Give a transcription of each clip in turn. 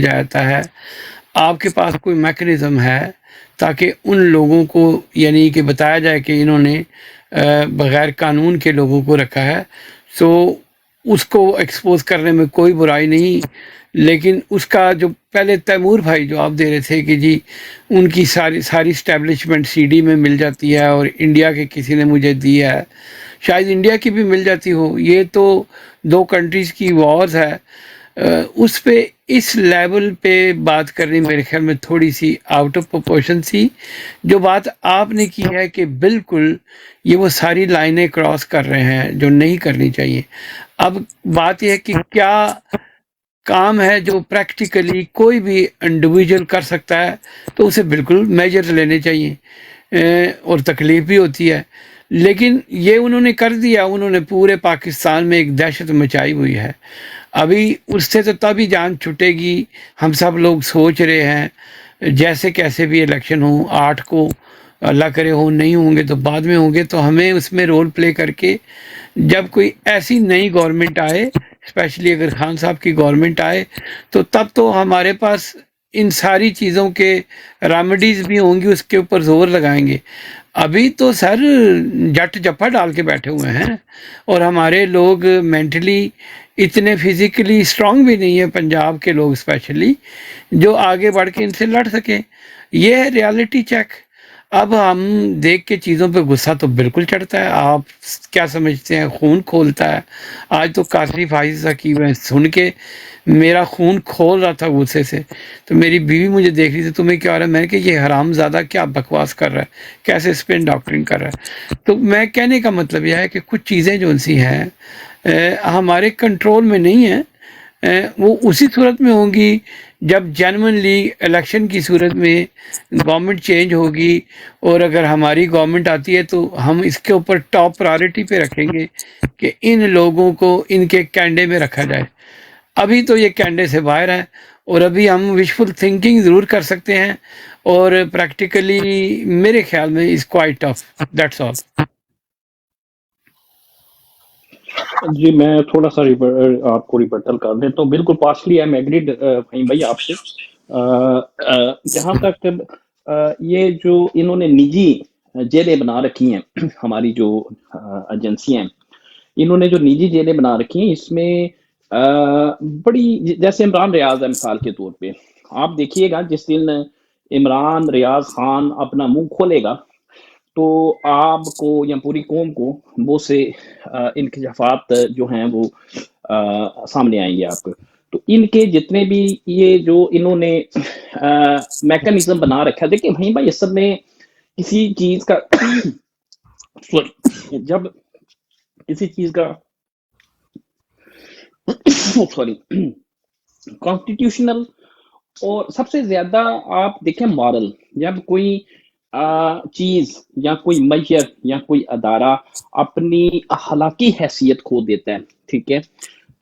جاتا ہے، آپ کے پاس کوئی میکنزم ہے تاکہ ان لوگوں کو یعنی کہ بتایا جائے کہ انہوں نے بغیر قانون کے لوگوں کو رکھا ہے، سو اس کو ایکسپوز کرنے میں کوئی برائی نہیں، لیکن اس کا جو پہلے تیمور بھائی جو آپ دے رہے تھے کہ جی ان کی ساری اسٹیبلشمنٹ سی ڈی میں مل جاتی ہے اور انڈیا کے کسی نے مجھے دی ہے، شاید انڈیا کی بھی مل جاتی ہو، یہ تو دو کنٹریز کی وارز ہے، اس پہ اس لیول پہ بات کرنی میرے خیال میں تھوڑی سی آؤٹ آف پروپورشن تھی۔ جو بات آپ نے کی ہے کہ بالکل یہ وہ ساری لائنیں کراس کر رہے ہیں جو نہیں کرنی چاہیے۔ اب بات یہ ہے کہ کیا کام ہے جو پریکٹیکلی کوئی بھی انڈیویجول کر سکتا ہے تو اسے بالکل میجر لینے چاہیے، اور تکلیف بھی ہوتی ہے، لیکن یہ انہوں نے کر دیا، انہوں نے پورے پاکستان میں ایک دہشت مچائی ہوئی ہے۔ ابھی اس سے تو تبھی جان چھٹے گی، ہم سب لوگ سوچ رہے ہیں جیسے کیسے بھی الیکشن ہوں 8 کو، اللہ کرے ہوں، نہیں ہوں گے تو بعد میں ہوں گے، تو ہمیں اس میں رول پلے کر کے جب کوئی ایسی نئی گورنمنٹ آئے، اسپیشلی اگر خان صاحب کی گورنمنٹ آئے، تو تب تو ہمارے پاس ان ساری چیزوں کے ریمیڈیز بھی ہوں گی، اس کے اوپر زور لگائیں گے۔ ابھی تو سر جٹ جپا ڈال کے بیٹھے ہوئے ہیں، اور ہمارے لوگ مینٹلی اتنے فزیکلی اسٹرانگ بھی نہیں ہیں، پنجاب کے لوگ اسپیشلی، جو آگے بڑھ کے ان سے لڑ سکیں۔ یہ ہے ریالٹی چیک۔ اب ہم دیکھ کے چیزوں پہ غصہ تو بالکل چڑھتا ہے، آپ کیا سمجھتے ہیں خون کھولتا ہے؟ آج تو کاشی فائزہ کی میں سن کے میرا خون کھول رہا تھا غصے سے، تو میری بیوی مجھے دیکھ رہی تھی، تمہیں کیا ہو رہا ہے؟ میں نے کہا یہ حرام زادہ کیا بکواس کر رہا ہے، کیسے اسپن ڈاکٹرنگ کر رہا ہے۔ تو میں کہنے کا مطلب یہ ہے کہ کچھ چیزیں جو سی ہیں ہمارے کنٹرول میں نہیں ہیں، وہ اسی صورت میں ہوں گی جب جینوئنلی الیکشن کی صورت میں گورنمنٹ چینج ہوگی، اور اگر ہماری گورنمنٹ آتی ہے تو ہم اس کے اوپر ٹاپ پرائرٹی پہ رکھیں گے کہ ان لوگوں کو ان کے کینڈے میں رکھا جائے۔ ابھی تو یہ کینڈے سے باہر ہیں، اور ابھی ہم وشفل تھنکنگ ضرور کر سکتے ہیں، اور پریکٹیکلی میرے خیال میں is quite tough, that's all. جی میں تھوڑا سا آپ کو ریبٹل کر دیتا ہوں، بالکل partially I am agreed Fahim بھائی آپ سے۔ جہاں تک یہ جو انہوں نے نجی جیلیں بنا رکھی ہیں، ہماری جو ایجنسیاں ہیں، انہوں نے جو نجی جیلیں بنا رکھی ہیں، اس میں بڑی، جیسے عمران ریاض ہے مثال کے طور پہ، آپ دیکھیے گا جس دن عمران ریاض خان اپنا منہ کھولے گا تو آپ کو یا پوری قوم کو وہ سے انکشافات جو ہیں وہ سامنے آئیں گے آپ کو۔ تو ان کے جتنے بھی یہ جو انہوں نے میکانزم بنا رکھا ہے، دیکھیں بھائی یہ سب میں کسی چیز کا جب کسی چیز کا سوری کانسٹیٹیوشنل، اور سب سے زیادہ آپ دیکھیں مارل، جب کوئی چیز یا کوئی میئر یا کوئی ادارہ اپنی اخلاقی حیثیت کھو دیتا ہے، ٹھیک ہے،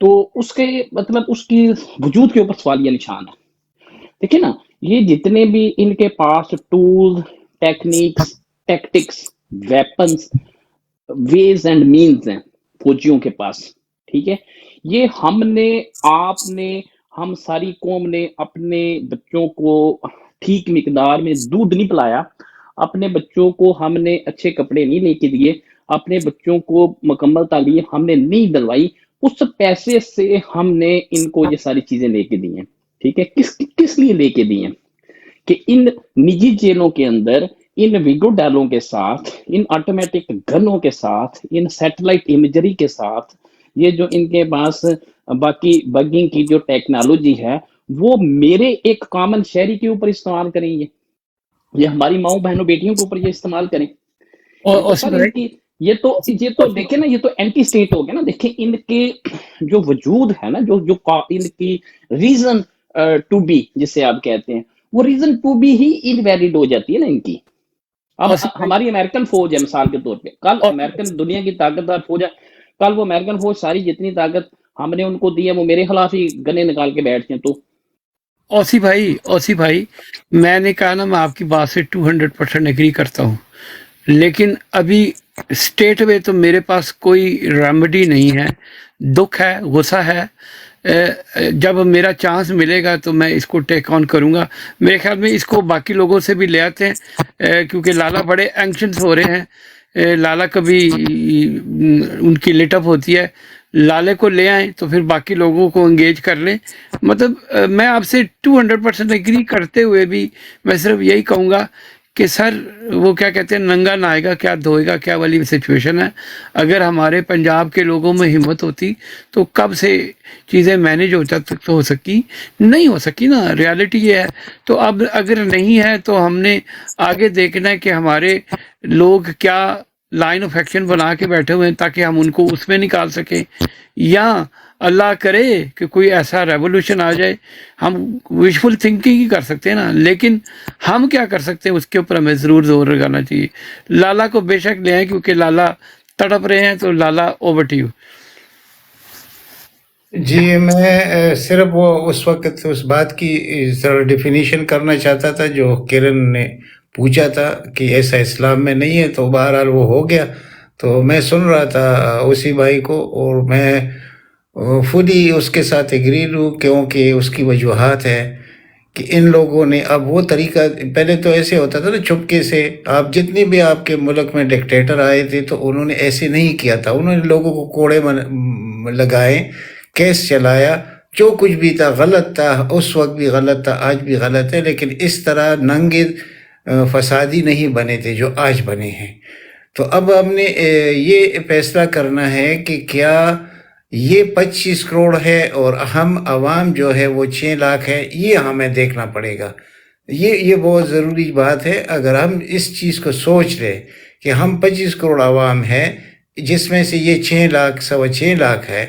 تو اس کے مطلب اس کی وجود کے اوپر سوالیہ نشان ہے۔ دیکھیں نا، یہ جتنے بھی ان کے پاس tools, techniques, tactics, weapons, ways and means ہیں فوجیوں کے پاس، ٹھیک ہے، یہ ہم نے، آپ نے، ہم ساری قوم نے اپنے بچوں کو ٹھیک مقدار میں دودھ نہیں پلایا، اپنے بچوں کو ہم نے اچھے کپڑے نہیں لے کے دیے، اپنے بچوں کو مکمل تعلیم ہم نے نہیں دلوائی، اس پیسے سے ہم نے ان کو یہ ساری چیزیں لے کے دی ہیں، ٹھیک ہے، کس لیے لے کے دی ہیں؟ کہ ان نجی جیلوں کے اندر ان ویڈیو ڈالوں کے ساتھ، ان آٹومیٹک گنوں کے ساتھ، ان سیٹلائٹ امیجری کے ساتھ، یہ جو ان کے پاس باقی بگنگ کی جو ٹیکنالوجی ہے، وہ میرے ایک کامن شہری کے اوپر استعمال کریں گے، یہ ہماری ماؤں بہنوں بیٹیوں کے اوپر یہ استعمال کریں۔ یہ تو سر ان کی، یہ تو دیکھیں نا، یہ تو اینٹی اسٹیٹ ہو گیا نا۔ دیکھیں ان کے جو وجود ہے نا، جو ان کی ریزن ٹو بی جسے آپ کہتے ہیں، وہ ریزن ٹو بی ہی انویلڈ ہو جاتی ہے نا ان کی۔ اب ہماری امریکن فوج ہے مثال کے طور پہ، کل امریکن دنیا کی طاقتور فوج ہے، کل وہ امریکن فوج ساری جتنی طاقت ہم نے ان کو دی ہے وہ میرے خلاف ہی گنے نکال کے بیٹھتے ہیں۔ تو اوسی بھائی میں نے کہا نا، میں آپ کی بات سے 200% ایگری کرتا ہوں، لیکن ابھی اسٹیٹ میں تو میرے پاس کوئی ریمیڈی نہیں ہے، دکھ ہے، غصہ ہے، جب میرا چانس ملے گا تو میں اس کو ٹیک آن کروں گا. میرے خیال میں اس کو باقی لوگوں سے بھی لے آتے ہیں کیونکہ لالا بڑے اینکشنس ہو رہے ہیں. لالا کبھی ان کی لیٹ اپ ہوتی ہے, لالے کو لے آئیں تو پھر باقی لوگوں کو انگیج کر لیں. مطلب میں آپ سے 200% ایگری کرتے ہوئے بھی میں صرف یہی کہوں گا کہ سر وہ کیا کہتے ہیں, ننگا نہائے گا کیا دھوئے گا کیا والی سچویشن ہے. اگر ہمارے پنجاب کے لوگوں میں ہمت ہوتی تو کب سے چیزیں مینیج ہو سکی, نہیں ہو سکی نا, ریالٹی یہ ہے. تو اب اگر نہیں ہے تو ہم نے آگے دیکھنا ہے کہ ہمارے لوگ کیا لائن آف ایکشن بنا کے بیٹھے ہوئے ہیں تاکہ ہم ان کو اس میں نکال سکیں, یا اللہ کرے کہ کوئی ایسا ریولوشن آ جائے. ہم وشفل تھنکنگ ہی کر سکتے ہیں نا, لیکن ہم کیا کر سکتے ہیں اس کے اوپر ہمیں ضرور زور لگانا چاہیے. لالا کو بے شک لے آئیں کیونکہ لالا تڑپ رہے ہیں. تو لالا اوور ٹو یو. جی میں صرف وہ اس وقت اس بات کی ذرا ڈیفینیشن کرنا چاہتا تھا جو کرن نے پوچھا تھا کہ ایسا اسلام میں نہیں ہے, تو بہرحال وہ ہو گیا. تو میں سن رہا تھا اسی بھائی کو اور میں فلی اس کے ساتھ ایگری ہوں, کیونکہ اس کی وجوہات ہے کہ ان لوگوں نے اب وہ طریقہ, پہلے تو ایسے ہوتا تھا نا چپکے سے, آپ جتنی بھی آپ کے ملک میں ڈکٹیٹر آئے تھے تو انہوں نے ایسے نہیں کیا تھا. انہوں نے لوگوں کو کوڑے لگائے, کیس چلایا, جو کچھ بھی تھا غلط تھا, اس وقت بھی غلط تھا, آج بھی غلط ہے, لیکن اس طرح ننگے فسادی نہیں بنے تھے جو آج بنے ہیں. تو اب ہم نے یہ فیصلہ کرنا ہے کہ کیا یہ 25 کروڑ ہے اور ہم عوام جو ہے وہ 6 لاکھ ہے, یہ ہمیں دیکھنا پڑے گا. یہ بہت ضروری بات ہے. اگر ہم اس چیز کو سوچ لیں کہ ہم 25 کروڑ عوام ہے جس میں سے یہ 6 لاکھ 6.25 لاکھ ہے,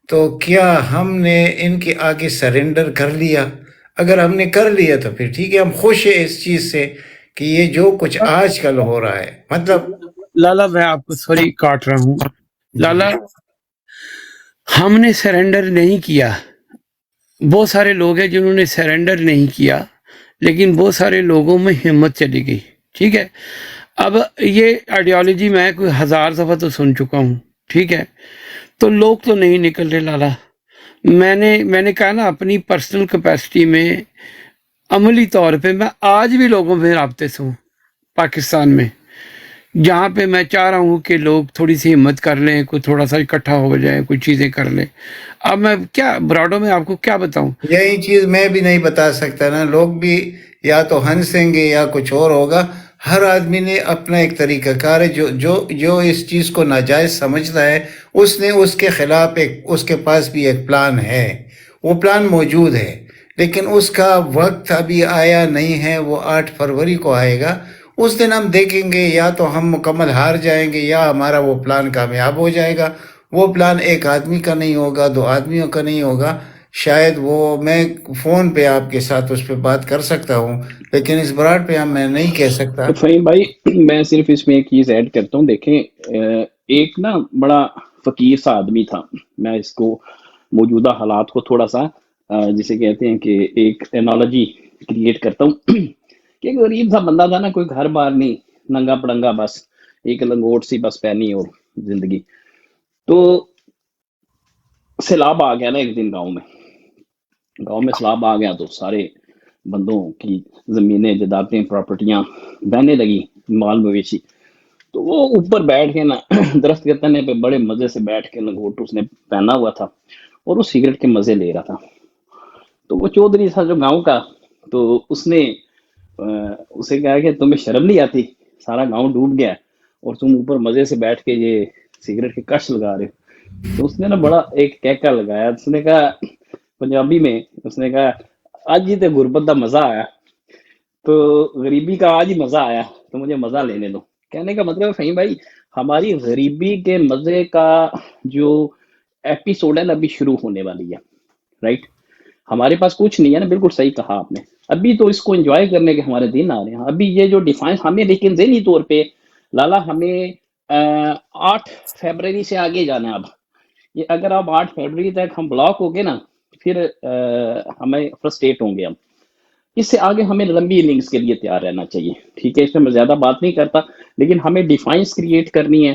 تو کیا ہم نے ان کے آگے سرنڈر کر لیا؟ اگر ہم نے کر لیا تو پھر ٹھیک ہے, ہم خوش ہیں اس چیز سے کہ یہ جو کچھ آج کل ہو رہا ہے. مطلب لالا میں آپ کو سوری کاٹ رہا ہوں. لالا ہم نے سرنڈر نہیں کیا. بہت سارے لوگ ہیں جنہوں نے سرنڈر نہیں کیا, لیکن بہت سارے لوگوں میں ہمت چلی گئی. ٹھیک ہے, اب یہ آئیڈیالوجی میں کوئی 1000 دفعہ تو سن چکا ہوں. ٹھیک ہے, تو لوگ تو نہیں نکل رہے لالا. میں نے کہا نا اپنی پرسنل کیپیسٹی میں عملی طور پہ میں آج بھی لوگوں میں رابطے سے ہوں پاکستان میں, جہاں پہ میں چاہ رہا ہوں کہ لوگ تھوڑی سی ہمت کر لیں, کوئی تھوڑا سا اکٹھا ہو جائے, کوئی چیزیں کر لیں. اب میں کیا براڈو میں آپ کو کیا بتاؤں. یہی چیز میں بھی نہیں بتا سکتا نا, لوگ بھی یا تو ہنسیں گے یا کچھ اور ہوگا. ہر آدمی نے اپنا ایک طریقہ کار ہے. جو اس چیز کو ناجائز سمجھتا ہے اس نے اس کے خلاف اس کے پاس بھی ایک پلان ہے, وہ پلان موجود ہے, لیکن اس کا وقت ابھی آیا نہیں ہے. وہ 8 فروری کو آئے گا. اس دن ہم دیکھیں گے یا تو ہم مکمل ہار جائیں گے یا ہمارا وہ پلان کامیاب ہو جائے گا. وہ پلان ایک آدمی کا نہیں ہوگا, 2 آدمیوں کا نہیں ہوگا. شاید وہ میں فون پہ آپ کے ساتھ اس پہ بات کر سکتا ہوں, لیکن اس براڈ پہ میں نہیں کہہ سکتا. تو فہیم بھائی میں صرف اس میں ایک چیز ایڈ کرتا ہوں. دیکھیں ایک نا بڑا فقیر سا آدمی تھا, میں اس کو موجودہ حالات کو تھوڑا سا جسے کہتے ہیں کہ ایک انالوجی کریٹ کرتا ہوں کہ ایک غریب سا بندہ تھا نا, کوئی گھر بار نہیں, ننگا پڑنگا, بس ایک لنگوٹ سی بس پہنی اور زندگی. تو سیلاب آ گیا نا ایک دن گاؤں میں سیلاب آ گیا تو سارے بندوں کی زمینیں جائیدادیں پراپرٹیاں بہنے لگی, مال مویشی. تو وہ اوپر بیٹھ کے نا درخت کے تنے پہ بڑے مزے سے بیٹھ کے لنگوٹ اس نے پہنا ہوا تھا اور وہ سگریٹ کے مزے لے رہا تھا. تو وہ چودھری تھا جو گاؤں کا, تو اس نے اسے کہا کہ تمہیں شرم نہیں آتی, سارا گاؤں ڈوب گیا اور تم اوپر مزے سے بیٹھ کے یہ سگریٹ کے کش لگا رہے ہو. تو اس نے نا بڑا ایک کہکا لگایا. اس نے کہا پنجابی میں, اس نے کہا آج ہی تے غربت دا مزہ آیا, تو غریبی کا آج ہی مزہ آیا, تو مجھے مزہ لینے دو. کہنے کا مطلب فہیم بھائی ہماری غریبی کے مزے کا جو ایپیسوڈ ہے نا ابھی شروع ہونے والی ہے, رائٹ. ہمارے پاس کچھ نہیں ہے نا, بالکل صحیح کہا آپ نے. ابھی تو اس کو انجوائے کرنے کے ہمارے دن آ رہے ہیں. ابھی یہ جو ڈیفائنس ہمیں, لیکن ذہنی طور پہ لالا ہمیں 8 فیبرری سے آگے جانا ہے. اب یہ اگر آپ 8 فیبرری تک ہم بلاک ہو گئے نا, پھر ہمیں فرسٹریٹ ہوں گے. ہم اس سے آگے ہمیں لمبی اننگز کے لیے تیار رہنا چاہیے. ٹھیک ہے, اس میں میں زیادہ بات نہیں کرتا, لیکن ہمیں ڈیفائنس کریٹ کرنی ہے.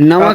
ਨਵਾਂ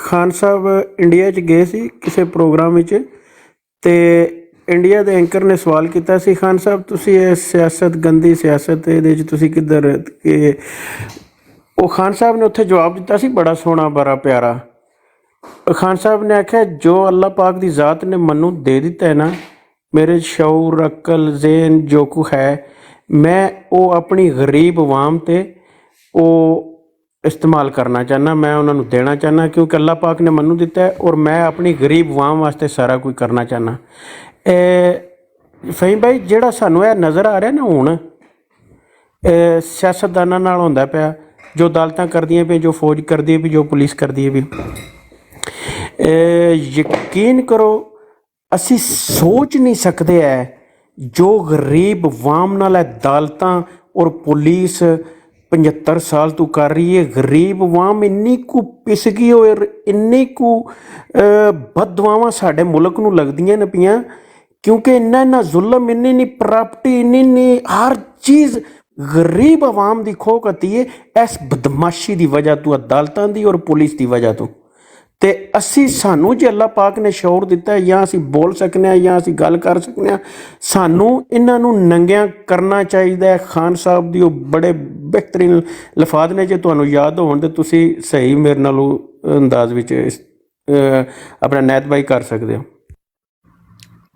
ਖਾਨ ਸਾਹਿਬ ਇੰਡੀਆ 'ਚ ਗਏ ਸੀ ਕਿਸੇ ਪ੍ਰੋਗਰਾਮ ਵਿੱਚ, ਤੇ ਇੰਡੀਆ ਦੇ ਐਂਕਰ ਨੇ ਸਵਾਲ ਕੀਤਾ ਸੀ, ਖਾਨ ਸਾਹਿਬ ਤੁਸੀਂ ਇਹ ਸਿਆਸਤ, ਗੰਦੀ ਸਿਆਸਤ, ਇਹਦੇ 'ਚ ਤੁਸੀਂ ਕਿੱਧਰ ਕਿ ਉਹ ਖਾਨ ਸਾਹਿਬ ਨੇ ਉੱਥੇ ਜਵਾਬ ਦਿੱਤਾ ਸੀ ਬੜਾ ਸੋਹਣਾ, ਬੜਾ ਪਿਆਰਾ। ਖਾਨ ਸਾਹਿਬ ਨੇ ਆਖਿਆ ਜੋ ਅੱਲਾਹ ਪਾਕ ਦੀ ਜ਼ਾਤ ਨੇ ਮੈਨੂੰ ਦੇ ਦਿੱਤਾ ਹੈ ਨਾ, ਮੇਰੇ ਸ਼ਊਰ, ਅਕਲ, ਜ਼ੇਨ ਜੋ ਕੁ ਹੈ, ਮੈਂ ਉਹ ਆਪਣੀ ਗਰੀਬ ਆਵਾਮ ਤੇ ਉਹ ਇਸਤੇਮਾਲ ਕਰਨਾ ਚਾਹੁੰਦਾ, ਮੈਂ ਉਹਨਾਂ ਨੂੰ ਦੇਣਾ ਚਾਹੁੰਦਾ, ਕਿਉਂਕਿ ਅੱਲਾਹ ਪਾਕ ਨੇ ਮੈਨੂੰ ਦਿੱਤਾ ਹੈ ਔਰ ਮੈਂ ਆਪਣੀ ਗਰੀਬ ਆਵਾਮ ਵਾਸਤੇ ਸਾਰਾ ਕੁਝ ਕਰਨਾ ਚਾਹੁੰਦਾ। ਫਹੀਮ ਭਾਈ, ਜਿਹੜਾ ਸਾਨੂੰ ਇਹ ਨਜ਼ਰ ਆ ਰਿਹਾ ਨਾ ਹੁਣ ਸਿਆਸਤਦਾਨਾਂ ਨਾਲ ਹੁੰਦਾ ਪਿਆ, ਜੋ ਅਦਾਲਤਾਂ ਕਰਦੀਆਂ ਪਈਆਂ, ਜੋ ਫੌਜ ਕਰਦੀ ਹੈ ਵੀ, ਜੋ ਪੁਲਿਸ ਕਰਦੀ ਹੈ ਵੀ, ਯਕੀਨ ਕਰੋ ਅਸੀਂ ਸੋਚ ਨਹੀਂ ਸਕਦੇ ਹੈ ਜੋ ਗਰੀਬ ਆਵਾਮ ਨਾਲ ਅਦਾਲਤਾਂ ਔਰ ਪੁਲਿਸ 75 ਸਾਲ ਤੋਂ ਕਰ ਰਹੀ ਹੈ। ਗਰੀਬ ਆਵਾਮ ਇੰਨੀ ਕੁ ਪਿਸ ਗਈ ਔਰ ਇੰਨੀ ਕੁ ਬਦਦੁਆਵਾਂ ਸਾਡੇ ਮੁਲਕ ਨੂੰ ਲੱਗਦੀਆਂ ਨੇ ਪਈਆਂ, ਕਿਉਂਕਿ ਇੰਨਾ ਜ਼ੁਲਮ, ਇੰਨੀ ਪ੍ਰਾਪਰਟੀ, ਇੰਨੀ ਹਰ ਚੀਜ਼ ਗਰੀਬ ਆਵਾਮ ਦੀ ਖੋਹ ਕਰਤੀ ਹੈ ਇਸ ਬਦਮਾਸ਼ੀ ਦੀ ਵਜ੍ਹਾ ਤੋਂ, ਅਦਾਲਤਾਂ ਦੀ ਔਰ ਪੁਲਿਸ ਦੀ ਵਜ੍ਹਾ ਤੋਂ। ਤੇ ਸਾਨੂੰ ਜੇ ਅੱਲਾਹ ਪਾਕ ਨੇ ਸ਼ੌਰ ਦਿੱਤਾ ਹੈ, ਜਾਂ ਅਸੀਂ ਬੋਲ ਸਕਨੇ ਹਾਂ ਜਾਂ ਅਸੀਂ ਗੱਲ ਕਰ ਸਕਨੇ ਹਾਂ, ਸਾਨੂੰ ਇਹਨਾਂ ਨੂੰ ਨੰਗਿਆਂ ਕਰਨਾ ਚਾਹੀਦਾ ਹੈ। ਖਾਨ ਸਾਹਿਬ ਦੀ ਉਹ ਬੜੇ ਬਿਹਤਰੀਨ ਲਫਾਜ਼ ਨੇ, ਜੇ ਤੁਹਾਨੂੰ ਯਾਦ ਹੋਣ ਤੇ ਤੁਸੀਂ ਸਹੀ ਮੇਰੇ ਨਾਲ ਉਹ ਅੰਦਾਜ਼ ਵਿੱਚ ਆਪਣਾ ਨੈਤ ਬਾਈ ਕਰ ਸਕਦੇ ਹੋ।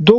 2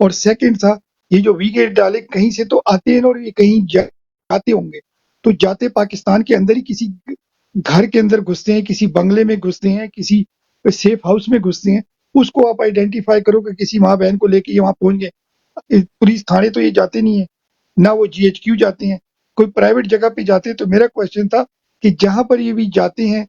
اور سیکنڈ تھا یہ جو ویگے ڈالے کہیں سے تو آتے ہیں اور یہ کہیں جاتے ہوں گے، تو جاتے پاکستان کے اندر ہی کسی گھر کے اندر گھستے ہیں، کسی بنگلے میں گھستے ہیں، کسی سیف ہاؤس میں گھستے ہیں، اس کو آپ آئیڈینٹیفائی کرو کہ کسی ماں بہن کو لے کے یہ وہاں پہنچ گئے۔ پولیس تھانے تو یہ جاتے نہیں ہیں، نہ وہ جی ایچ کیو جاتے ہیں، کوئی پرائیویٹ جگہ پہ جاتے ہیں۔ تو میرا کوشچن تھا کہ جہاں پر یہ بھی جاتے ہیں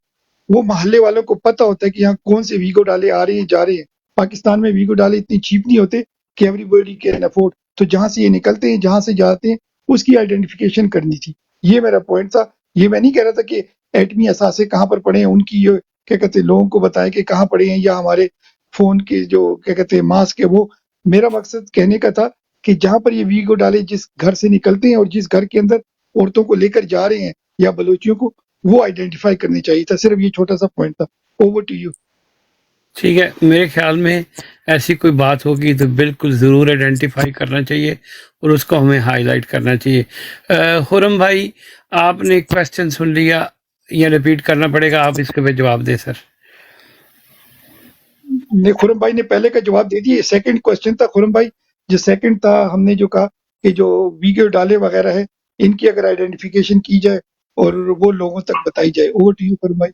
وہ محلے والوں کو پتہ ہوتا ہے کہ یہاں کون سے ویگو ڈالے آ رہے ہیں جا رہے ہیں۔ پاکستان میں ویگو ڈالے اتنی چیپ نہیں ہوتے کہ ایوری باڈی کین افورڈ، تو جہاں سے یہ نکلتے ہیں جہاں سے جاتے ہیں اس کی آئیڈینٹیفیکیشن کرنی تھی۔ یہ میرا پوائنٹ تھا۔ یہ میں نہیں کہہ رہا تھا کہ ایٹمی اثاثے کہاں پر پڑے ہیں، ان کی یہ کیا کہتے ہیں لوگوں کو بتائیں کہ کہاں پڑے ہیں، یا ہمارے فون کے جو کیا کہتے ہیں ماسک ہے وہ۔ میرا مقصد کہنے کا تھا کہ جہاں پر یہ ویگو ڈالے جس گھر سے نکلتے ہیں اور جس گھر کے اندر عورتوں کو لے کر جا رہے ہیں یا بلوچیوں کو، وہ آئیڈینٹیفائی کرنی چاہیے تھا۔ صرف یہ چھوٹا سا پوائنٹ تھا۔ Over to you. ٹھیک ہے، میرے خیال میں ایسی کوئی بات ہوگی تو بالکل ضرور آئیڈینٹیفائی کرنا چاہیے اور اس کو ہمیں ہائی لائٹ کرنا چاہیے۔ خرم بھائی، آپ نے کویسچن سن لیا یا ریپیٹ کرنا پڑے گا؟ آپ اس کے پہ جواب دیں سر۔ خرم بھائی نے پہلے کا جواب دے دیا۔ سیکنڈ کوشچن تھا خرم بھائی، جو سیکنڈ تھا ہم نے جو کہا کہ جو ویگو ڈالے وغیرہ ہے ان کی اگر آئیڈینٹیفیکیشن کی جائے اور وہ لوگوں تک بتائی جائے۔ اوور ٹو یو خرم بھائی۔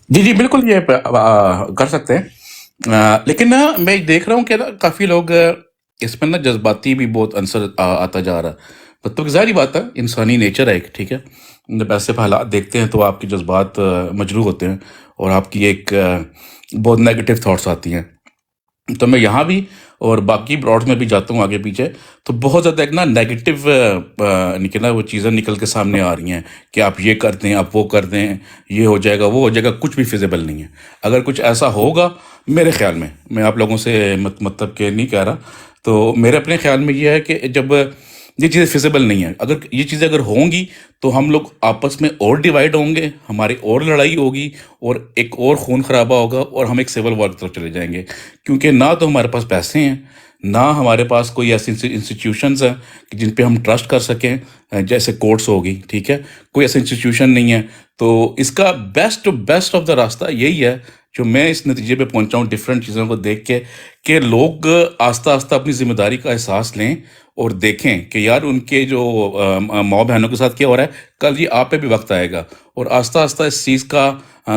جی بالکل یہ کر سکتے ہیں، لیکن نا میں دیکھ رہا ہوں کہ نا کافی لوگ اس میں نا جذباتی بھی بہت عنصر آتا جا رہا ہے۔ مطلب کہ ظاہری بات ہے، انسانی نیچر ہے ایک، ٹھیک ہے، جب ایسے حالات دیکھتے ہیں تو آپ کے جذبات مجروح ہوتے ہیں اور آپ کی ایک بہت نیگیٹو تھاٹس آتی ہیں۔ تو میں یہاں بھی اور باقی براڈ میں بھی جاتا ہوں آگے پیچھے، تو بہت زیادہ ایک نا نیگیٹو نکلنا وہ چیزیں نکل کے سامنے آ رہی ہیں کہ آپ یہ کر دیں، آپ وہ کر دیں، یہ ہو جائے گا، وہ ہو جائے گا، کچھ بھی فیزیبل نہیں ہے۔ اگر کچھ ایسا ہوگا میرے خیال میں آپ لوگوں سے مطلب کہ نہیں کہہ رہا، تو میرے اپنے خیال میں یہ ہے کہ جب یہ چیزیں فیزیبل نہیں ہیں، اگر یہ چیزیں اگر ہوں گی تو ہم لوگ آپس میں اور ڈیوائڈ ہوں گے، ہماری اور لڑائی ہوگی اور ایک اور خون خرابہ ہوگا اور ہم ایک سول وار کی طرف چلے جائیں گے، کیونکہ نہ تو ہمارے پاس پیسے ہیں، نہ ہمارے پاس کوئی ایسی انسٹیٹیوشنز ہیں کہ جن پہ ہم ٹرسٹ کر سکیں، جیسے کورٹس ہوگی، ٹھیک ہے، کوئی ایسا انسٹیٹیوشن نہیں ہے۔ تو اس کا بیسٹ آف دا راستہ یہی ہے جو میں اس نتیجے پہ پہنچا ہوں ڈفرینٹ چیزوں کو دیکھ کے، کہ لوگ آہستہ آہستہ اپنی ذمہ داری کا احساس لیں اور دیکھیں کہ یار ان کے جو ماں بہنوں کے ساتھ کیا ہو رہا ہے، کل یہ آپ پہ بھی وقت آئے گا، اور آہستہ آہستہ اس چیز کا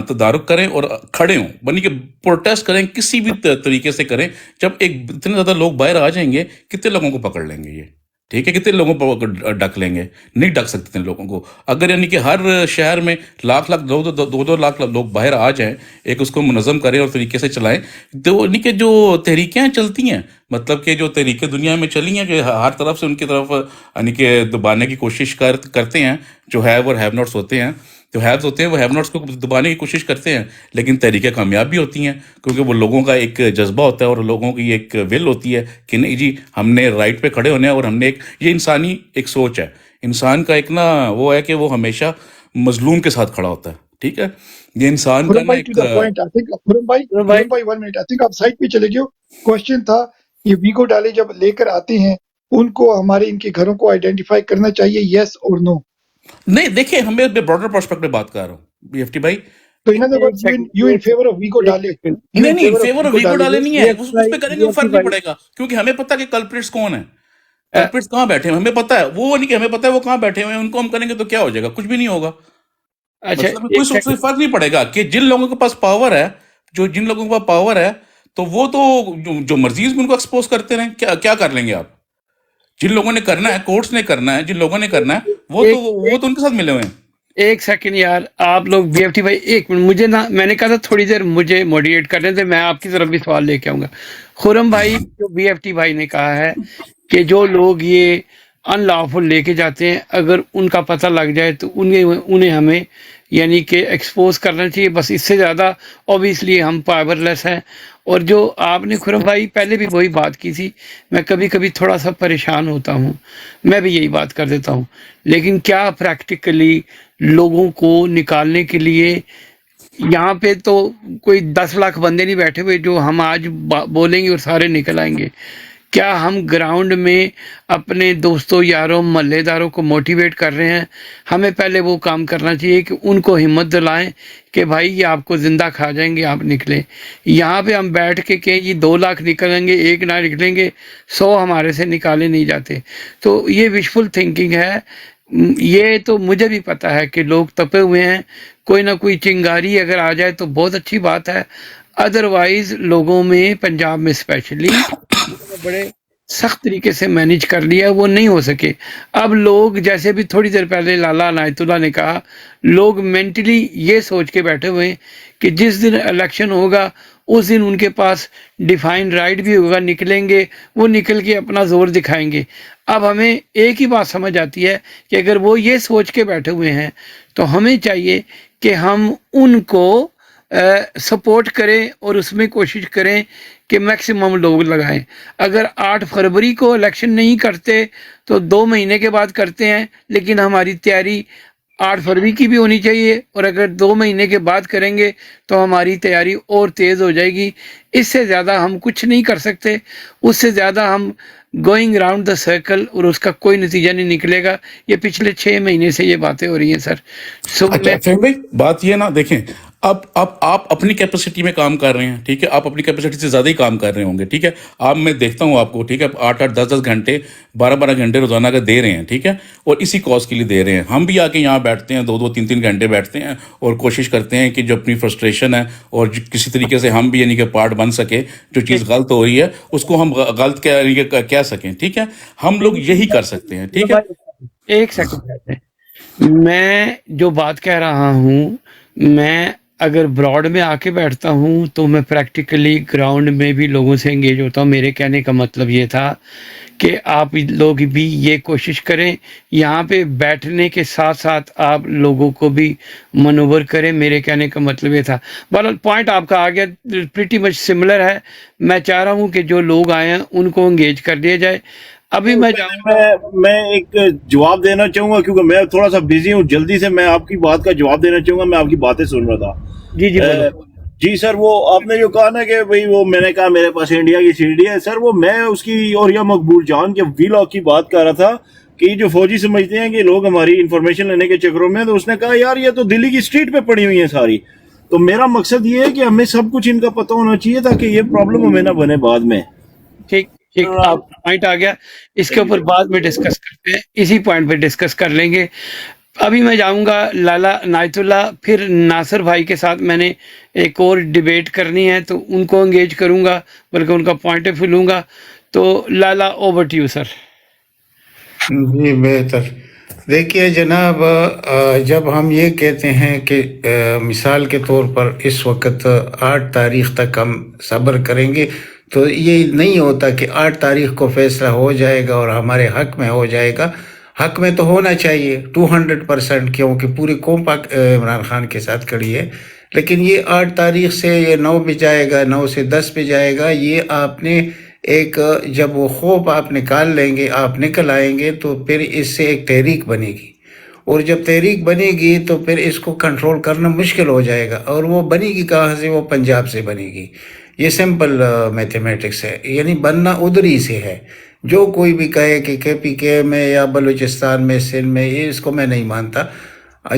تدارک کریں اور کھڑے ہوں، بنی کہ پروٹیسٹ کریں، کسی بھی طریقے سے کریں۔ جب ایک اتنے زیادہ لوگ باہر آ جائیں گے، کتنے لوگوں کو پکڑ لیں گے یہ، ٹھیک ہے، کتنے لوگوں کو ڈک لیں گے؟ نہیں ڈک سکتے اتنے لوگوں کو۔ اگر یعنی کہ ہر شہر میں لاکھ دو لاکھ لوگ باہر آ جائیں، ایک اس کو منظم کریں اور طریقے سے چلائیں، تو یعنی کہ جو تحریکیں چلتی ہیں، مطلب کہ جو تحریکیں دنیا میں چلی ہیں کہ ہر طرف سے ان کی طرف یعنی کہ دبانے کی کوشش کرتے ہیں، جو ہیو اور ہیو ناٹس ہوتے ہیں، جو ہیوز ہوتے ہیں وہ ہیو ناٹس کو دبانے کی کوشش کرتے ہیں، لیکن تحریکیں کامیاب بھی ہوتی ہیں، کیونکہ وہ لوگوں کا ایک جذبہ ہوتا ہے اور لوگوں کی ایک ول ہوتی ہے کہ نہیں جی ہم نے رائٹ پہ کھڑے ہونے ہیں، اور ہم نے یہ انسانی ایک سوچ ہے، انسان کا ایک نا وہ ہے کہ وہ ہمیشہ مظلوم کے ساتھ کھڑا ہوتا ہے، ٹھیک ہے، یہ انسان کا خرم نا بھائی to the point, I think Khurram بھائی 1 منٹ، آئی تھنک آپ سائٹ پہ چلے گئے ہو۔ کوشچن تھا یہ ویگو ڈالے جب لے کر آتے ہیں ان کو ہمارے ان کے گھروں کو آئیڈینٹیفائی کرنا چاہیے، یس اور نو؟ نہیں دیکھیں، ہمیں براڈر پرسپیکٹو بات کر رہا ہوں بی ایف ٹی بھائی۔ تو in other words you in favour of Vigo ڈالے؟ نہیں فیور آف ویگو ڈالے نہیں ہے، اس پہ کریں گے فرق نہیں پڑے گا، کیونکہ ہمیں پتہ کہ کلپریٹس کون ہیں، کلپریٹس کہاں بیٹھے ہیں ہمیں پتہ ہے، وہ نہیں کہ ہمیں پتہ ہے وہ کہاں بیٹھے ہوئے ہیں، ان کو ہم کریں گے تو کیا ہو جائے گا؟ کچھ بھی نہیں ہوگا۔ اچھا، کوئی فرق نہیں پڑے گا کہ جن لوگوں کے پاس پاور ہے، جن لوگوں کے پاس پاور ہے تو وہ تو جو مرضی ان کو ایکسپوز کرتے رہیں، کیا کر لیں گے آپ؟ جن لوگوں نے کرنا ہے، کورٹس نے کرنا ہے، جن لوگوں نے کرنا ہے وہ تو ان کے ساتھ ملے ہوئے ہیں۔ ایک سیکنڈ یار، آپ لوگ بی ایف ٹی بھائی ایک منٹ، مجھے نا میں نے کہا تھا تھوڑی دیر مجھے موڈیریٹ کرنے تھے، میں آپ کی طرف بھی سوال لے کے آؤں گا۔ خرم بھائی، جو بی ایف ٹی بھائی نے کہا ہے کہ جو لوگ یہ ان لافل لے کے جاتے ہیں، اگر ان کا پتہ لگ جائے تو انہیں ہمیں یعنی کہ ایکسپوز کرنا چاہیے، بس اس سے زیادہ اوبیسلی ہم پاور لیس ہیں۔ اور جو آپ نے خرم بھائی پہلے بھی وہی بات کی تھی، میں کبھی کبھی تھوڑا سا پریشان ہوتا ہوں، میں بھی یہی بات کر دیتا ہوں، لیکن کیا پریکٹیکلی لوگوں کو نکالنے کے لیے یہاں پہ تو کوئی 10 لاکھ بندے نہیں بیٹھے ہوئے جو ہم آج بولیں گے اور سارے نکل آئیں گے۔ کیا ہم گراؤنڈ میں اپنے دوستوں یاروں محلے داروں کو موٹیویٹ کر رہے ہیں؟ ہمیں پہلے وہ کام کرنا چاہیے کہ ان کو ہمت دلائیں کہ بھائی یہ آپ کو زندہ کھا جائیں گے، آپ نکلیں۔ یہاں پہ ہم بیٹھ کے کہ یہ 2 لاکھ نکلیں گے، 1 نہ نکلیں گے، 100 ہمارے سے نکالے نہیں جاتے۔ تو یہ وشفل تھنکنگ ہے۔ یہ تو مجھے بھی پتہ ہے کہ لوگ تپے ہوئے ہیں، کوئی نہ کوئی چنگاری اگر آ جائے تو بہت اچھی بات ہے، ادروائز لوگوں میں پنجاب میں اسپیشلی بڑے سخت طریقے سے مینیج کر لیا، وہ نہیں ہو سکے۔ اب لوگ جیسے بھی تھوڑی دیر پہلے لالا عنایت اللہ نے کہا، لوگ مینٹلی یہ سوچ کے بیٹھے ہوئے ہیں کہ جس دن الیکشن ہوگا اس دن ان کے پاس ڈیفائن رائٹ بھی ہوگا، نکلیں گے، وہ نکل کے اپنا زور دکھائیں گے۔ اب ہمیں ایک ہی بات سمجھ آتی ہے کہ اگر وہ یہ سوچ کے بیٹھے ہوئے ہیں تو ہمیں چاہیے کہ ہم ان کو سپورٹ کریں اور اس میں کوشش کریں کہ میکسیمم لوگ لگائیں۔ اگر 8 فروری کو الیکشن نہیں کرتے تو 2 مہینے کے بعد کرتے ہیں، لیکن ہماری تیاری 8 فروری کی بھی ہونی چاہیے، اور اگر 2 مہینے کے بعد کریں گے تو ہماری تیاری اور تیز ہو جائے گی۔ اس سے زیادہ ہم کچھ نہیں کر سکتے، اس سے زیادہ ہم گوئنگ راؤنڈ دا سرکل، اور اس کا کوئی نتیجہ نہیں نکلے گا۔ یہ پچھلے 6 مہینے سے یہ باتیں ہو رہی ہیں سر۔ سو اچھا میں فہم بھائی، بات یہ نا دیکھیں، اب آپ اپنی کیپیسٹی میں کام کر رہے ہیں، ٹھیک ہے، آپ اپنی کیپیسٹی سے زیادہ ہی کام کر رہے ہوں گے، ٹھیک ہے۔ آپ میں دیکھتا ہوں آپ کو، ٹھیک ہے، 8 10 گھنٹے 12 گھنٹے روزانہ کا دے رہے ہیں، ٹھیک ہے، اور اسی کاز کے لیے دے رہے ہیں۔ ہم بھی آ کے یہاں بیٹھتے ہیں 2 3 گھنٹے بیٹھتے ہیں اور کوشش کرتے ہیں کہ جو اپنی فرسٹریشن ہے اور کسی طریقے سے ہم بھی یعنی کہ پارٹ بن سکے، جو چیز غلط ہو رہی ہے اس کو ہم غلط کہہ سکیں، ٹھیک ہے، ہم لوگ یہی کر سکتے ہیں، ٹھیک ہے۔ ایک سیکنڈ، میں جو بات کہہ رہا ہوں، میں اگر براڈ میں آ کے بیٹھتا ہوں تو میں پریکٹیکلی گراؤنڈ میں بھی لوگوں سے انگیج ہوتا ہوں۔ میرے کہنے کا مطلب یہ تھا کہ آپ لوگ بھی یہ کوشش کریں، یہاں پہ بیٹھنے کے ساتھ ساتھ آپ لوگوں کو بھی منور کریں۔ میرے کہنے کا مطلب یہ تھا۔ بہرحال پوائنٹ آپ کا آ گیا، پریٹی مچ سملر ہے۔ میں چاہ رہا ہوں کہ جو لوگ آئے ہیں ان کو انگیج کر دیا جائے۔ ابھی میں جاؤں گا، میں ایک جواب دینا چاہوں گا کیونکہ میں تھوڑا سا بزی ہوں، جلدی سے میں آپ کی بات کا جواب دینا چاہوں گا۔ میں آپ کی باتیں سن رہا تھا۔ جی بولو۔ جی سر، وہ آپ نے جو کہا نا کہ بھئی وہ میں نے کہا میرے پاس انڈیا کی سی ڈی ہے، سر وہ میں اس کی اور یا مقبول جان کے وی لاگ کی بات کر رہا تھا کہ جو فوجی سمجھتے ہیں کہ لوگ ہماری انفارمیشن لینے کے چکروں میں، تو اس نے کہا یار یہ تو دلی کی اسٹریٹ پہ پڑی ہوئی ہیں ساری۔ تو میرا مقصد یہ ہے کہ ہمیں سب کچھ ان کا پتہ ہونا چاہیے تاکہ یہ پرابلم ہمیں نہ بنے بعد میں۔ ٹھیک آپ کا پوائنٹ آ گیا، اس کے اوپر بعد میں ڈسکس کرتے ہیں، اسی پوائنٹ پہ ڈسکس کر لیں گے۔ ابھی میں جاؤں گا لالا عنایت اللہ، پھر ناصر بھائی کے ساتھ میں نے ایک اور ڈیبیٹ کرنی ہے تو ان کو انگیج کروں گا، بلکہ ان کا پوائنٹ آف ویو لوں گا۔ تو لالا اوور ٹو یو سر۔ جی بہتر۔ دیکھیے جناب، جب ہم یہ کہتے ہیں کہ مثال کے طور پر اس وقت 8 تاریخ تک ہم صبر کریں گے، تو یہ نہیں ہوتا کہ 8 تاریخ کو فیصلہ ہو جائے گا اور ہمارے حق میں ہو جائے گا۔ حق میں تو ہونا چاہیے 200%، کیونکہ پوری قوم عمران خان کے ساتھ کھڑی ہے۔ لیکن یہ 8 تاریخ سے یہ 9 پہ جائے گا، 9 سے 10 پہ جائے گا، یہ آپ نے ایک جب وہ خوف آپ نکال لیں گے، آپ نکل آئیں گے، تو پھر اس سے ایک تحریک بنے گی، اور جب تحریک بنے گی تو پھر اس کو کنٹرول کرنا مشکل ہو جائے گا، اور وہ بنے گی کہاں سے؟ وہ پنجاب سے بنے گی۔ یہ سمپل میتھمیٹکس ہے، یعنی بننا ادھر ہی سے ہے۔ جو کوئی بھی کہے کہ کے پی کے میں یا بلوچستان میں، سندھ میں، یہ اس کو میں نہیں مانتا۔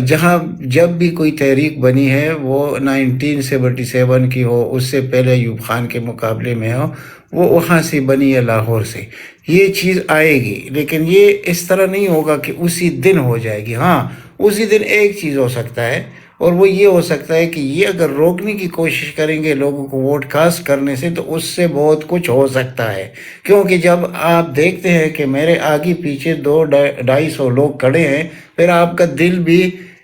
جہاں جب بھی کوئی تحریک بنی ہے وہ 1977 کی ہو، اس سے پہلے ایوب خان کے مقابلے میں ہو، وہ وہاں سے بنی ہے، لاہور سے۔ یہ چیز آئے گی، لیکن یہ اس طرح نہیں ہوگا کہ اسی دن ہو جائے گی۔ ہاں اسی دن ایک چیز ہو سکتا ہے، اور وہ یہ ہو سکتا ہے کہ یہ اگر روکنے کی کوشش کریں گے لوگوں کو ووٹ کاسٹ کرنے سے، تو اس سے بہت کچھ ہو سکتا ہے۔ کیونکہ جب آپ دیکھتے ہیں کہ میرے آگے پیچھے 200-250 لوگ کھڑے ہیں، پھر آپ کا دل بھی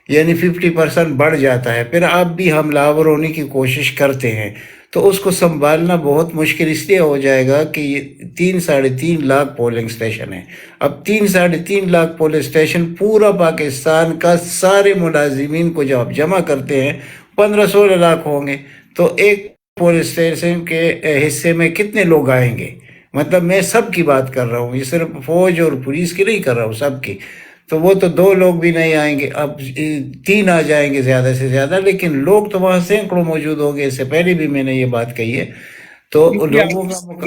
یعنی 50% بڑھ جاتا ہے، پھر آپ بھی حملہ آور ہونے کی کوشش کرتے ہیں، تو اس کو سنبھالنا بہت مشکل اس لیے ہو جائے گا کہ یہ 3-3.5 لاکھ پولنگ سٹیشن ہیں۔ اب 3-3.5 لاکھ پولنگ سٹیشن پورا پاکستان کا سارے ملازمین کو جب آپ جمع کرتے ہیں 15-16 لاکھ ہوں گے، تو ایک پولنگ سٹیشن کے حصے میں کتنے لوگ آئیں گے؟ مطلب میں سب کی بات کر رہا ہوں، یہ صرف فوج اور پولیس کی نہیں کر رہا ہوں، سب کی۔ تو وہ تو 2 لوگ بھی نہیں آئیں گے، اب 3 آ جائیں گے زیادہ سے زیادہ، لیکن لوگ تو وہاں سینکڑوں موجود ہوں گے۔ اس سے پہلے بھی میں نے یہ بات کہی ہے۔ تو لوگوں کا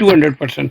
200%।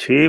6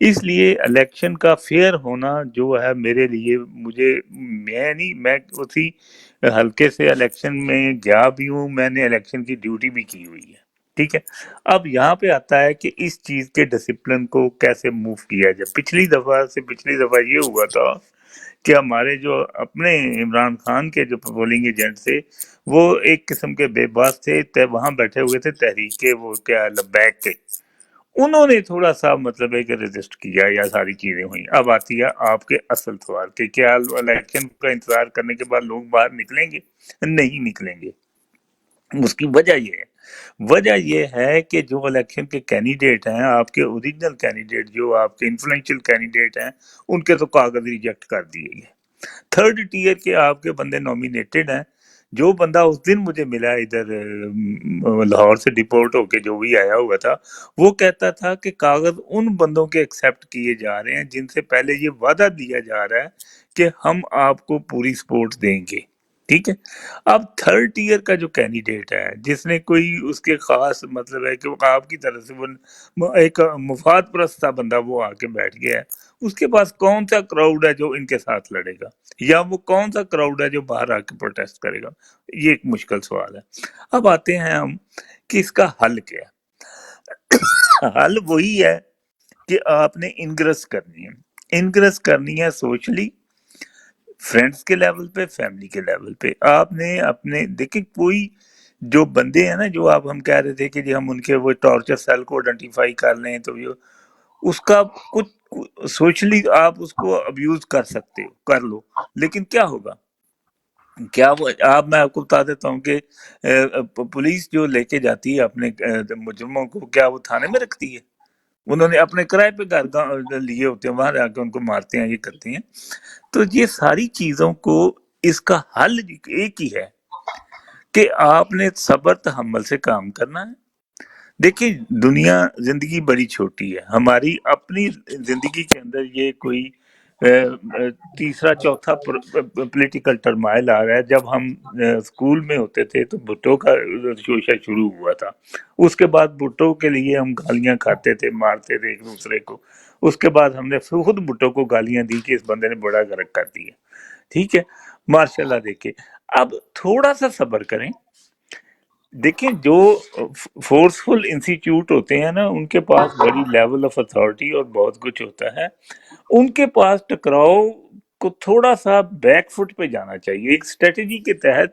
اس لیے الیکشن کا فیئر ہونا جو ہے میرے لیے میں اسی حلقے سے الیکشن میں گیا بھی ہوں، میں نے الیکشن کی ڈیوٹی بھی کی ہوئی ہے، ٹھیک ہے۔ اب یہاں پہ آتا ہے کہ اس چیز کے ڈسپلن کو کیسے موو کیا جائے۔ پچھلی دفعہ یہ ہوا تھا کہ ہمارے جو اپنے عمران خان کے جو پولنگ ایجنٹ تھے وہ ایک قسم کے بے باس تھے، وہاں بیٹھے ہوئے تھے تحریک وہ کیا لبیک کے، انہوں نے تھوڑا سا مطلب ہے کہ رجسٹ کیا یا ساری چیزیں ہوئیں۔ اب آتی ہے آپ کے اصل سوال کہ کیا الیکشن کا انتظار کرنے کے بعد لوگ باہر نکلیں گے؟ نہیں نکلیں گے۔ اس کی وجہ یہ ہے کہ جو الیکشن کے کینڈیڈیٹ ہیں، آپ کے اوریجنل کینڈیڈیٹ جو آپ کے انفلوئنشل کینڈیڈیٹ ہیں، ان کے تو کاغذ ریجیکٹ کر دیے گئے۔ تھرڈ ٹیئر کے آپ کے بندے نومینیٹڈ ہیں۔ جو بندہ اس دن مجھے ملا ادھر لاہور سے ڈپورٹ ہو کے جو بھی آیا ہوا تھا، وہ کہتا تھا کہ کاغذ ان بندوں کے ایکسیپٹ کیے جا رہے ہیں جن سے پہلے یہ وعدہ دیا جا رہا ہے کہ ہم آپ کو پوری سپورٹ دیں گے، ٹھیک ہے۔ اب تھرڈ ٹیئر کا جو کینڈیڈیٹ ہے جس نے کوئی اس کے خاص مطلب ہے کہ وہ آپ کی طرف سے وہ ایک مفاد پرست سا بندہ وہ آ کے بیٹھ گیا ہے، اس کے پاس کون سا کراؤڈ ہے جو ان کے ساتھ لڑے گا، یا وہ کون سا کراؤڈ ہے جو باہر آ کے پروٹیسٹ کرے گا؟ یہ ایک مشکل سوال ہے۔ اب آتے ہیں ہم کہ اس کا حل کیا ہے۔ حل وہی ہے کہ آپ نے انگرس کرنی ہے سوشلی، فرینڈس کے لیول پہ، فیملی کے لیول پہ۔ آپ نے اپنے دیکھیں کوئی جو بندے ہیں نا، جو آپ ہم کہہ رہے تھے کہ جی ہم ان کے وہ ٹارچر سیل کو آئیڈینٹیفائی کر لیں تو اس کا کچھ سوشلی آپ اس کو ابیوز کر سکتے ہو، کر لو، لیکن کیا ہوگا؟ کیا وہ میں آپ کو بتا دیتا ہوں کہ پولیس جو لے کے جاتی ہے اپنے مجرموں کو، کیا وہ تھانے میں رکھتی ہے؟ انہوں نے اپنے کرائے پہ گھر لیے ہوتے ہیں، وہاں جا کے ان کو مارتے ہیں، یہ کرتے ہیں۔ تو یہ ساری چیزوں کو اس کا حل ایک ہی ہے کہ آپ نے صبر تحمل سے کام کرنا ہے۔ دیکھیں دنیا زندگی بڑی چھوٹی ہے، ہماری اپنی زندگی کے اندر یہ کوئی تیسرا چوتھا پولیٹیکل ٹرمائل آ رہا ہے۔ جب ہم اسکول میں ہوتے تھے تو بھٹو کا شوشہ شروع ہوا تھا، اس کے بعد بھٹو کے لیے ہم گالیاں کھاتے تھے، مارتے تھے ایک دوسرے کو، اس کے بعد ہم نے خود بھٹو کو گالیاں دی کہ اس بندے نے بڑا غرق کر دیا، ٹھیک ہے، ماشاء اللہ۔ دیکھیں اب تھوڑا سا صبر کریں۔ دیکھیں جو فورسفل انسٹیٹیوٹ ہوتے ہیں نا، ان کے پاس بڑی لیول آف اتھارٹی اور بہت کچھ ہوتا ہے، ان کے پاس ٹکراؤ کو تھوڑا سا بیک فٹ پہ جانا چاہیے۔ ایک اسٹریٹجی کے تحت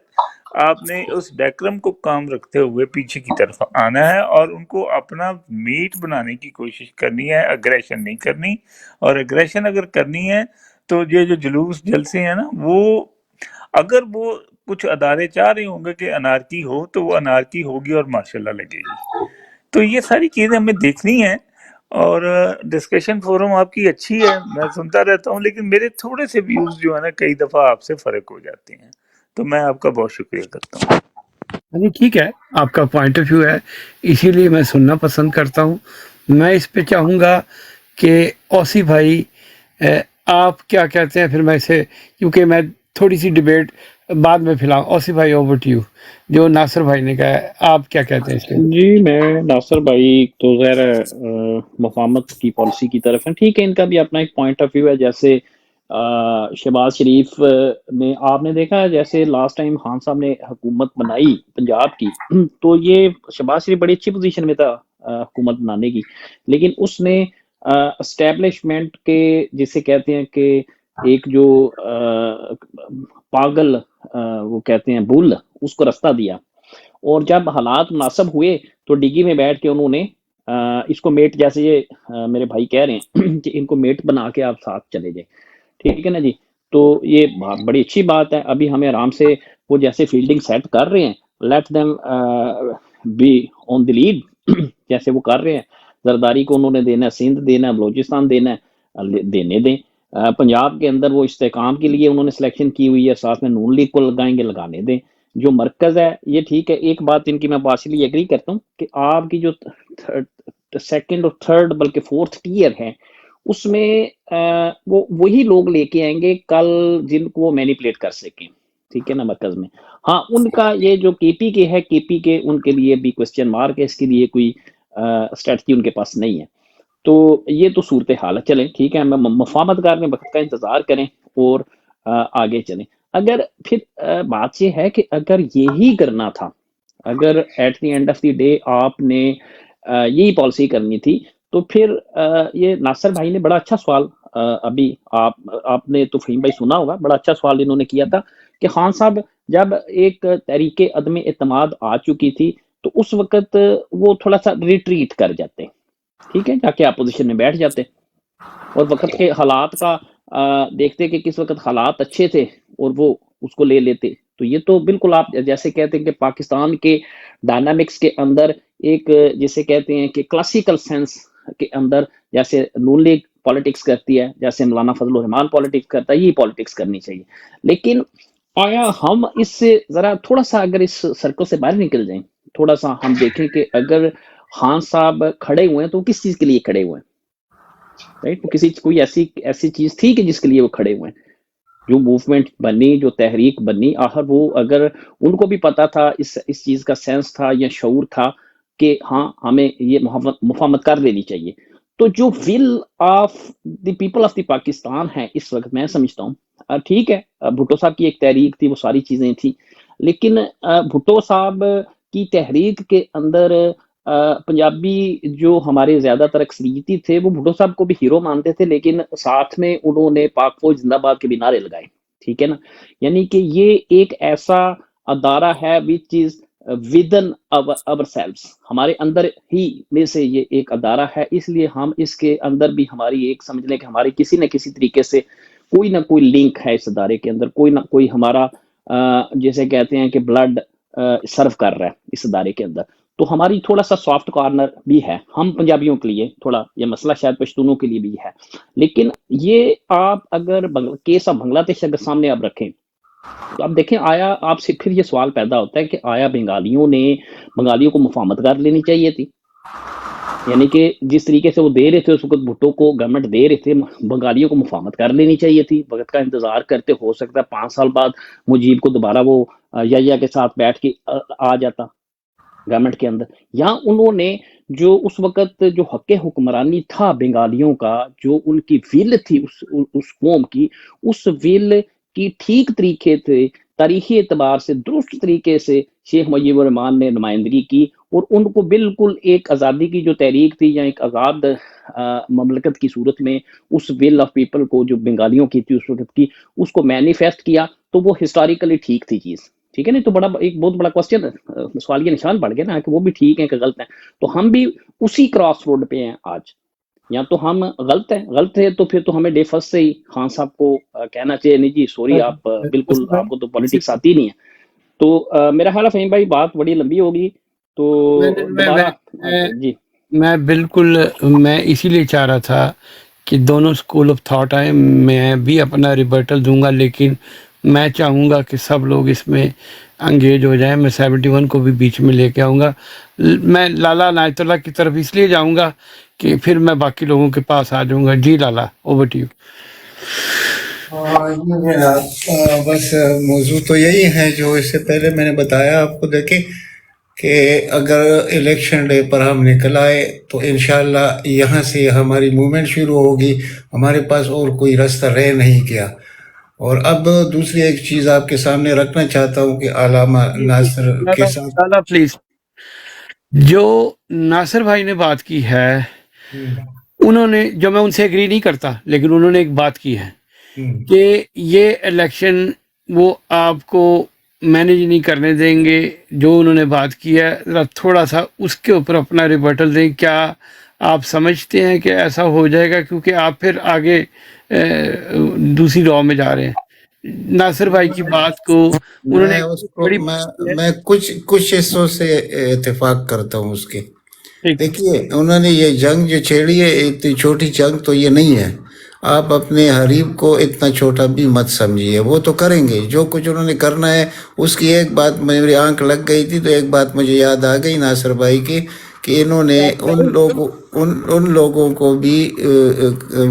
آپ نے اس ڈیکرم کو کام رکھتے ہوئے پیچھے کی طرف آنا ہے اور ان کو اپنا میٹ بنانے کی کوشش کرنی ہے، اگریشن نہیں کرنی۔ اور اگریشن اگر کرنی ہے تو یہ جو جلوس جلسے ہیں نا، وہ اگر وہ کچھ ادارے چاہ رہے ہوں گے کہ انارکی ہو تو وہ انارکی ہوگی اور ماشاءاللہ لگے گی۔ تو یہ ساری چیزیں ہمیں دیکھنی ہیں۔ اور ڈسکشن فورم آپ کی اچھی ہے، میں سنتا رہتا ہوں، لیکن میرے تھوڑے سے ویوز جو ہے نا کئی دفعہ آپ سے فرق ہو جاتے ہیں، تو میں آپ کا بہت شکریہ کرتا ہوں۔ نہیں ٹھیک ہے، آپ کا پوائنٹ آف ویو ہے، اسی لیے میں سننا پسند کرتا ہوں۔ میں اس پہ چاہوں گا کہ اوسی بھائی آپ کیا کہتے ہیں، پھر میں اسے کیونکہ میں تھوڑی سی ڈیبیٹ بعد میں پھیلاؤں۔ اوسی بھائی اوور ٹو یو، جو ناصر بھائی نے کہا ہے، آپ کیا کہتے ہیں اس پہ؟ جی میں ناصر بھائی تو ظاہر ہے مفاہمت کی پالیسی کی طرف ہیں، ٹھیک ہے، ان کا بھی اپنا ایک پوائنٹ آف ویو ہے۔ جیسے شہباز شریف نے، آپ نے دیکھا جیسے لاسٹ ٹائم خان صاحب نے حکومت بنائی پنجاب کی، تو یہ شہباز شریف بڑی اچھی پوزیشن میں تھا حکومت بنانے کی، لیکن اس نے اسٹیبلشمنٹ کے جسے کہتے ہیں کہ ایک جو پاگل وہ کہتے ہیں بل، اس کو رستہ دیا، اور جب حالات مناسب ہوئے تو ڈگی میں بیٹھ کے انہوں نے اس کو میٹ، جیسے یہ میرے بھائی کہہ رہے ہیں کہ ان کو میٹ بنا کے آپ ساتھ چلے جائیں، ٹھیک ہے نا جی۔ تو یہ بڑی اچھی بات ہے، ابھی ہمیں آرام سے وہ جیسے فیلڈنگ سیٹ کر رہے ہیں، let them be on the lead, جیسے وہ کر رہے ہیں۔ زرداری کو انہوں نے دینا ہے، سندھ دینا ہے، بلوچستان دینا ہے، دینے دیں۔ پنجاب کے اندر وہ استحکام کے لیے انہوں نے سلیکشن کی ہوئی ہے، ساتھ میں نون لیگ کو لگائیں گے، لگانے دیں۔ جو مرکز ہے یہ ٹھیک ہے، ایک بات ان کی میں پارشلی ایگری کرتا ہوں کہ آپ کی جو سیکنڈ اور تھرڈ بلکہ فورتھ ٹیئر ہے، اس میں وہ وہی لوگ لے کے آئیں گے کل جن کو وہ مینیپولیٹ کر سکیں، ٹھیک ہے نا، مرکز میں۔ ہاں ان کا یہ جو کے پی کے ہے، کے پی کے ان کے لیے بھی کوسچن مارک ہے، اس کے لیے کوئی اسٹریٹجی ان کے پاس نہیں ہے۔ تو یہ تو صورتحال ہے. چلیں ٹھیک ہے, ہم مفاہمت کار میں وقت کا انتظار کریں اور آگے چلیں. اگر پھر بات یہ ہے کہ اگر یہی کرنا تھا, اگر at the end of the day آپ نے یہی پالیسی کرنی تھی, تو پھر یہ ناصر بھائی نے بڑا اچھا سوال ابھی آپ نے تو فہیم بھائی سنا ہوگا, بڑا اچھا سوال انہوں نے کیا تھا کہ خان صاحب جب ایک تحریک عدم اعتماد آ چکی تھی تو اس وقت وہ تھوڑا سا ریٹریٹ کر جاتے, ٹھیک ہے, جا کے اپوزیشن میں بیٹھ جاتے اور وقت کے حالات کا دیکھتے کہ کس وقت حالات اچھے تھے اور وہ اس کو لے لیتے. تو یہ تو بالکل آپ جیسے کہتے ہیں کہ پاکستان کے ڈائنامکس کے اندر ایک جسے کہتے ہیں کہ کلاسیکل سینس کے اندر جیسے نون لیگ پالیٹکس کرتی ہے, جیسے مولانا فضل الرحمان پالیٹکس کرتا ہے, یہ پالیٹکس کرنی چاہیے. لیکن آیا ہم اس سے ذرا تھوڑا سا اگر اس سرکل سے باہر نکل جائیں, تھوڑا سا ہم دیکھیں کہ اگر خان صاحب کھڑے ہوئے ہیں تو کس چیز کے لیے کھڑے ہوئے ہیں, رائٹ, تو کوئی ایسی چیز تھی کہ جس کے لیے وہ کھڑے ہوئے ہیں, جو موومنٹ بنی, جو تحریک بنی, آخر وہ اگر ان کو بھی پتا تھا, اس چیز کا سینس تھا یا شعور تھا کہ ہاں ہمیں یہ مفاہمت کر لینی چاہیے, تو جو will of the people of the Pakistan ہے اس وقت, میں سمجھتا ہوں ٹھیک ہے بھٹو صاحب کی ایک تحریک تھی, وہ ساری چیزیں تھیں, لیکن بھٹو صاحب کی تحریک کے اندر پنجابی جو ہمارے زیادہ تر اکثریتی تھے وہ بھٹو صاحب کو بھی ہیرو مانتے تھے, لیکن ساتھ میں انہوں نے پاک فوج زندہ باد کے بھی نعرے لگائے, ٹھیک ہے نا. یعنی کہ یہ ایک ایسا ادارہ ہے وچ از ودن اور سیلفس, ہمارے اندر ہی میں سے یہ ایک ادارہ ہے, اس لیے ہم اس کے اندر بھی ہماری ایک سمجھ لیں کہ ہماری کسی نہ کسی طریقے سے کوئی نہ کوئی لنک ہے اس ادارے کے اندر, کوئی نہ کوئی ہمارا جیسے کہتے ہیں کہ بلڈ سرو کر رہا ہے اس ادارے کے اندر. تو ہماری تھوڑا سا سافٹ کارنر بھی ہے ہم پنجابیوں کے لیے, تھوڑا یہ مسئلہ شاید پشتونوں کے لیے بھی ہے, لیکن یہ آپ اگر کیس آف بنگلہ دیش اگر سامنے آپ رکھیں تو آپ دیکھیں, آیا آپ سے پھر یہ سوال پیدا ہوتا ہے کہ آیا بنگالیوں کو مفاہمت کر لینی چاہیے تھی, یعنی کہ جس طریقے سے وہ دے رہے تھے اس وقت بھٹو کو گورنمنٹ دے رہے تھے, بنگالیوں کو مفاہمت کر لینی چاہیے تھی, وقت کا انتظار کرتے, ہو سکتا ہے 5 سال بعد مجیب کو دوبارہ وہ یا کے ساتھ بیٹھ کے آ جاتا گورنمنٹ کے اندر, یا انہوں نے جو اس وقت جو حق حکمرانی تھا بنگالیوں کا, جو ان کی ویل تھی اس قوم کی, اس ویل کی ٹھیک طریقے سے تاریخی اعتبار سے درست طریقے سے شیخ مجیب الرحمان نے نمائندگی کی, اور ان کو بالکل ایک آزادی کی جو تحریک تھی یا ایک آزاد مملکت کی صورت میں اس ول آف پیپل کو جو بنگالیوں کی تھی اس وقت کی, اس کو مینیفیسٹ کیا, تو وہ ہسٹوریکلی ٹھیک تھی چیز, ٹھیک ہے نا. تو ایک بہت بڑا کوشچن سوالیہ نشان پڑ گیا نا کہ وہ بھی ٹھیک ہے کہ غلط ہیں, تو ہم بھی اسی کراس روڈ پہ ہیں آج, یا تو ہم غلط ہے تو پھر تو ہمیں ڈے فرسٹ سے ہی خان صاحب کو کہنا چاہیے نہیں جی سوری, آپ بالکل آپ کو تو پالیٹکس آتی نہیں ہے. تو میرا خیال ہے فہیم بھائی بات بڑی لمبی ہوگی, تو دوبارہ جی میں بالکل میں اسی لیے چاہ رہا تھا کہ دونوں اسکول آف تھاٹ آئے, میں بھی اپنا ریبرٹل دوں گا, لیکن میں چاہوں گا کہ سب لوگ اس میں انگیج ہو جائیں. میں 71 کو بھی بیچ میں لے کے آؤں گا. میں لالا عنایت اللہ کی طرف اس لیے جاؤں گا کہ پھر میں باقی لوگوں کے پاس آ جاؤں گا. جی لالا, اوور ٹو یو. بس موضوع تو یہی ہے جو اس سے پہلے میں نے بتایا آپ کو. دیکھیں کہ اگر الیکشن ڈے پر ہم نکل آئے تو انشاءاللہ یہاں سے ہماری موومنٹ شروع ہوگی, ہمارے پاس اور کوئی راستہ رہ نہیں گیا. اور اب دوسری ایک چیز آپ کے سامنے رکھنا چاہتا ہوں کہ علامہ ناصر کے ساتھ لالا پلیز, جو ناصر بھائی نے بات کی ہے, انہوں نے, جو میں ان سے ایگری نہیں کرتا, لیکن انہوں نے ایک بات کی ہے کہ یہ الیکشن وہ آپ کو مینیج نہیں کرنے دیں گے. جو انہوں نے بات کی ہے ذرا تھوڑا سا اس کے اوپر اپنا ریبرٹل دیں. کیا آپ سمجھتے ہیں کہ ایسا ہو جائے گا, کیونکہ آپ پھر آگے دوسری راہ میں جا رہے ہیں. ناصر بھائی کی بات کو انہوں نے میں کچھ حصوں سے اتفاق کرتا ہوں اس کے. دیکھیے انہوں نے یہ جنگ جو چھیڑی ہے, اتنی چھوٹی جنگ تو یہ نہیں ہے. آپ اپنے حریف کو اتنا چھوٹا بھی مت سمجھیے, وہ تو کریں گے جو کچھ انہوں نے کرنا ہے. اس کی ایک بات میری آنکھ لگ گئی تھی, تو ایک بات مجھے یاد آ گئی ناصر بھائی کی, کہ انہوں نے ان لوگوں کو بھی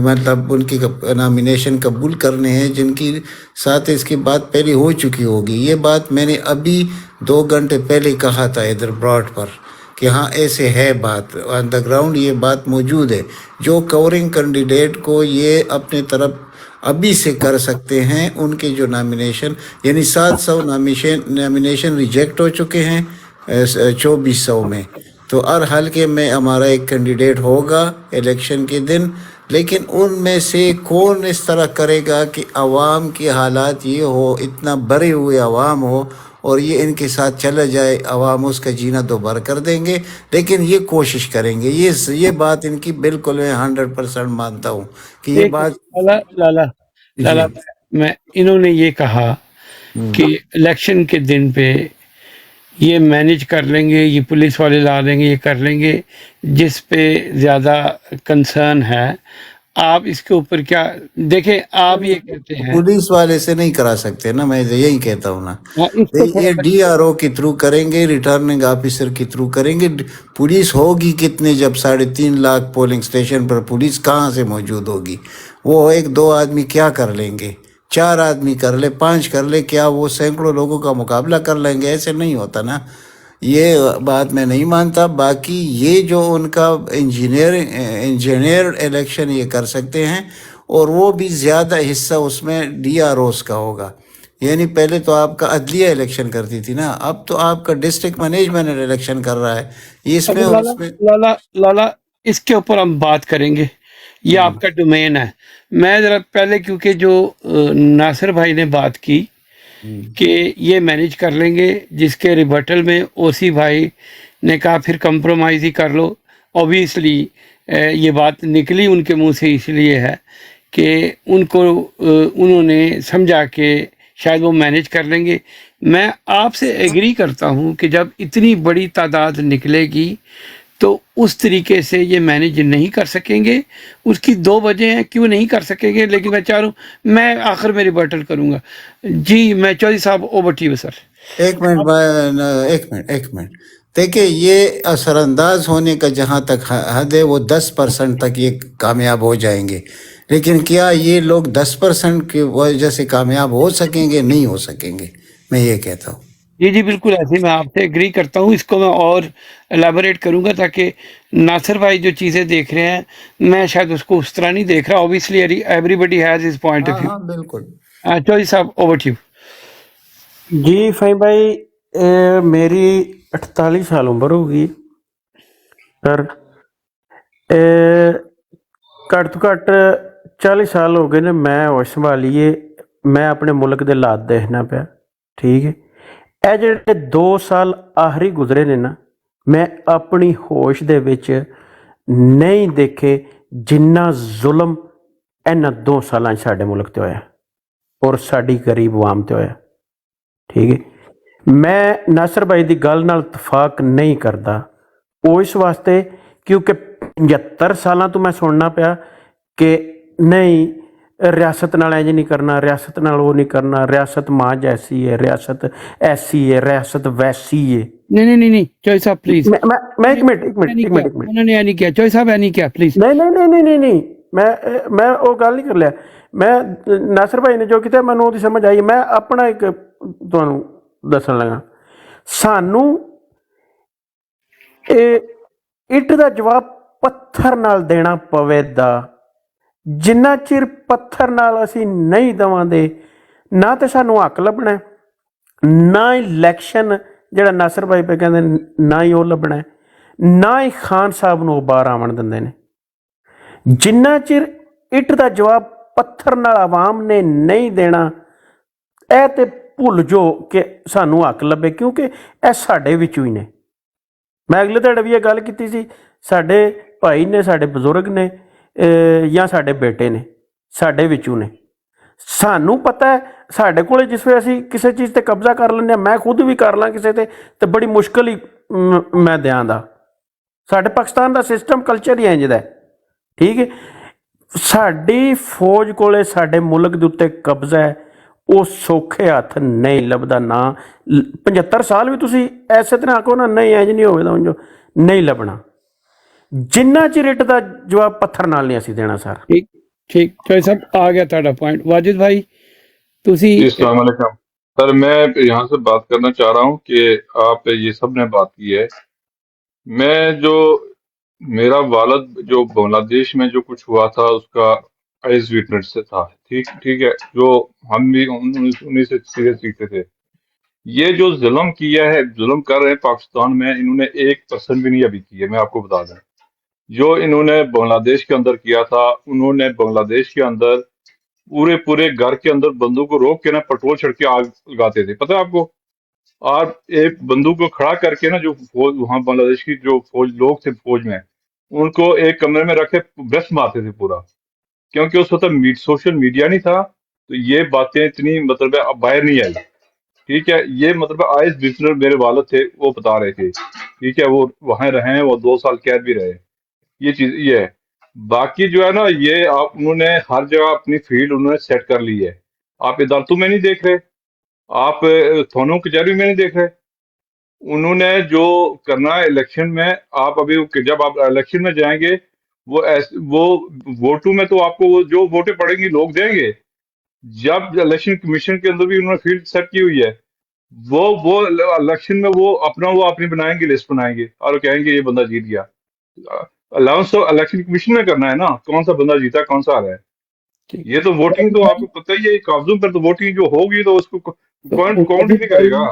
مطلب ان کی نامینیشن قبول کرنے ہیں جن کی ساتھ اس کی بات پہلے ہو چکی ہوگی. یہ بات میں نے ابھی 2 گھنٹے پہلے کہا تھا ادھر براڈ پر, کہ ہاں ایسے ہے بات آن دا گراؤنڈ، یہ بات موجود ہے. جو کورنگ کینڈیڈیٹ کو یہ اپنے طرف ابھی سے کر سکتے ہیں، ان کے جو نامینیشن یعنی 700 نامینیشن ریجیکٹ ہو چکے ہیں 2400 میں، تو ہر حلقے میں ہمارا ایک کینڈیڈیٹ ہوگا الیکشن کے دن. لیکن ان میں سے کون اس طرح کرے گا کہ عوام کے حالات یہ ہو، اتنا بھرے ہوئے عوام ہو اور یہ ان کے ساتھ چلا جائے، عوام اس کا جینا دوبارہ کر دیں گے. لیکن یہ کوشش کریں گے. یہ بات ان کی بالکل میں 100% مانتا ہوں کہ یہ ایک بات. لالا میں انہوں نے یہ کہا کہ الیکشن کے دن پہ یہ مینیج کر لیں گے، یہ پولیس والے لا دیں گے، یہ کر لیں گے. جس پہ زیادہ کنسرن ہے، آپ اس کے اوپر کیا دیکھیں؟ آپ یہ کہتے ہیں پولیس والے سے نہیں کرا سکتے نا، میں یہی کہتا ہوں نا. اس کو یہ ڈی آر او کے تھرو کریں گے، ریٹرننگ آفیسر کے تھرو کریں گے. پولیس ہوگی کتنے جب 3.5 لاکھ پولنگ اسٹیشن پر پولیس کہاں سے موجود ہوگی؟ وہ 1-2 آدمی کیا کر لیں گے؟ 4 آدمی کر لے، 5 کر لے، کیا وہ سینکڑوں لوگوں کا مقابلہ کر لیں گے؟ ایسے نہیں ہوتا نا. یہ بات میں نہیں مانتا. باقی یہ جو ان کا انجینئر الیکشن یہ کر سکتے ہیں، اور وہ بھی زیادہ حصہ اس میں ڈی آر اوز کا ہوگا. یعنی پہلے تو آپ کا عدلیہ الیکشن کرتی تھی نا، اب تو آپ کا ڈسٹرکٹ مینجمنٹ الیکشن کر رہا ہے. اس میں اور اس میں لالا اس کے اوپر ہم بات کریں گے، یہ آپ کا ڈومین ہے. میں ذرا پہلے کیونکہ جو ناصر بھائی نے بات کی کہ یہ مینیج کر لیں گے، جس کے ریبٹل میں او سی بھائی نے کہا پھر کمپرومائز ہی کر لو. اوبیسلی یہ بات نکلی ان کے منہ سے اس لیے ہے کہ انہوں نے سمجھا کہ شاید وہ مینیج کر لیں گے. میں آپ سے ایگری کرتا ہوں کہ جب اتنی بڑی تعداد نکلے گی تو اس طریقے سے یہ مینیج نہیں کر سکیں گے. اس کی 2 وجہ ہیں کیوں نہیں کر سکیں گے، لیکن میں چاہ رہا ہوں میں آخر میں ریبٹل کروں گا. جی میں چودھری صاحب اوور ٹو یو سر. ایک منٹ دیکھیں، یہ اثر انداز ہونے کا جہاں تک حد ہے وہ 10% تک یہ کامیاب ہو جائیں گے. لیکن کیا یہ لوگ 10% کی وجہ سے کامیاب ہو سکیں گے؟ نہیں ہو سکیں گے، میں یہ کہتا ہوں. جی بالکل ایسے میں آپ سے ایگری کرتا ہوں. اس کو میں اور الیبوریٹ کروں گا تاکہ ناصر بھائی جو چیزیں دیکھ رہے ہیں میں شاید اس کو اس طرح نہیں دیکھ رہا. Obviously everybody has his point of ہاں بالکل. ویو. چودھری صاحب اوور ٹو یو. جی فہیم بھائی، میری 48 سال عمر ہوگی سر. گھٹ تو گھٹ 40 سال ہو گئے نے میں ہوش سنبھالیے. میں اپنے ملک دے حالات دیکھنا پیا، ٹھیک ہے. اے جڑے 2 سال آخری گزرے نے نا، میں اپنی ہوش دے وچ نہیں دیکھے جنہ ظلم انہاں 2 سالاں ساڈے ملک تے ہویا اور ساڈی غریب عوام تے ہویا، ٹھیک ہے. میں ناصر بھائی دی گل نال اتفاق نہیں کردا، وہ اس واسطے کیونکہ 75 سالاں تو میں سننا پیا کہ نہیں ریاست نال انج نہیں کرنا، ریاست نال وہ نہیں کرنا، ریاست ماں جیسی ہے، ریاست ایسی ہے، ریاست ویسی ہے. نہیں چودھری صاحب پلیز. میں ایک منٹ انہوں نے نہیں کیا چودھری صاحب، نہیں کیا پلیز. نہیں میں وہ گل نہیں کر لیا. میں ناصر بھائی نے جو کیتا میں وہ سمجھ آئی. میں اپنا ایک تمہیں دسن لگا. سانوں اٹ دا جواب پتھر نال دینا پوے دا. جنہ چر پتھر نال اسی نہیں دواں دے نہ تے سانوں حق لبنا ہے، نہ الیکشن جڑا ناصر بھائی پہ کہندے نہ ہی وہ لبنا ہے، نہ ہی خان صاحب نو باہر آون دندے نے. جنہ چر اٹ دا جواب پتھر نال عوام نے نہیں دینا، اے تے بھول جو کہ سانوں حق لبے، کیونکہ اے ساڈے وچوں ہی نے. میں اگلے دہاڑے بھی یہ گل کیتی سی، ساڈے بھائی نے، ساڈے بزرگ نے یا ساڈے بیٹے نے، ساڈے وچوں نے. سانوں پتہ ہے ساڈے کول جس ویلے اسی کسی چیز تے قبضہ کر لینے، میں خود بھی کر لاں کسی تے بڑی مشکل ہی میں دیاں دا. ساڈے پاکستان دا سسٹم کلچر ہی انج دا ہے، ٹھیک ہے. ساڈی فوج کولے ساڈے ملک دے اُتے قبضہ ہے، وہ سوکھے ہاتھ نہیں لبدا. نہ 75 سال بھی تسی ایسے طرح آکھو نا نہیں انج نہیں ہوئے دا جو نہیں لبنا، جنہ چر اٹ دا جواب پتھر نال نہیں اسی دینا. سر ٹھیک چودھری صاحب آ گیا تہاڈا پوائنٹ. واجد بھائی تسی. جی السلام علیکم سر. میں یہاں سے بات کرنا چاہ رہا ہوں کہ آپ یہ سب نے بات کی ہے میں جو میرا والد جو بنگلہ دیش میں جو کچھ ہوا تھا اس کا آئز وٹنس سے تھا، ٹھیک ہے، جو ہم بھی انہیں سے سیکھتے تھے. یہ جو ظلم کیا ہے، ظلم کر رہے ہیں پاکستان میں، انہوں نے 1% بھی نہیں ابھی کیا. میں آپ کو بتا دوں جو انہوں نے بنگلہ دیش کے اندر کیا تھا. انہوں نے بنگلہ دیش کے اندر پورے گھر کے اندر بندوق کو روک کے نا پٹرول چھڑ کے آگ لگاتے تھے. پتہ ہے آپ کو؟ آپ ایک بندوق کو کھڑا کر کے نا جو فوج وہاں بنگلہ دیش کی جو فوج لوگ تھے فوج میں، ان کو ایک کمرے میں رکھ کے برس مارتے تھے پورا. کیونکہ اس وقت سوشل میڈیا نہیں تھا تو یہ باتیں اتنی مطلب ہے اب باہر نہیں آئی. ٹھیک ہے، یہ مطلب آئس بزنس میرے والد تھے وہ بتا رہے تھے. ٹھیک ہے، وہ وہاں رہے ہیں، وہ 2 سال قید بھی رہے. یہ چیز یہ ہے. باقی جو ہے نا یہ انہوں نے ہر جگہ اپنی فیلڈ انہوں نے سیٹ کر لی ہے. آپ عدالتوں میں نہیں دیکھ رہے، آپ تھانوں کچہری میں نہیں دیکھ رہے. انہوں نے جو کرنا ہے الیکشن میں، آپ ابھی جب آپ الیکشن میں جائیں گے وہ ووٹوں میں تو آپ کو وہ جو ووٹیں پڑیں گی لوگ دیں گے. جب الیکشن کمیشن کے اندر بھی انہوں نے فیلڈ سیٹ کی ہوئی ہے، وہ الیکشن میں وہ اپنی بنائیں گے، لسٹ بنائیں گے اور کہیں گے یہ بندہ جیت گیا. الاؤنس تو الیکشن کمیشن میں کرنا ہے نا، کون سا بندہ جیتا کون سا آ رہا ہے. ٹھیک. یہ تو ووٹنگ تو آپ کو پتہ ہی ہے، قابضوں پر تو ووٹنگ جو ہوگی تو اس کو تو کاؤنٹ ہی واجد نہیں کرے گا.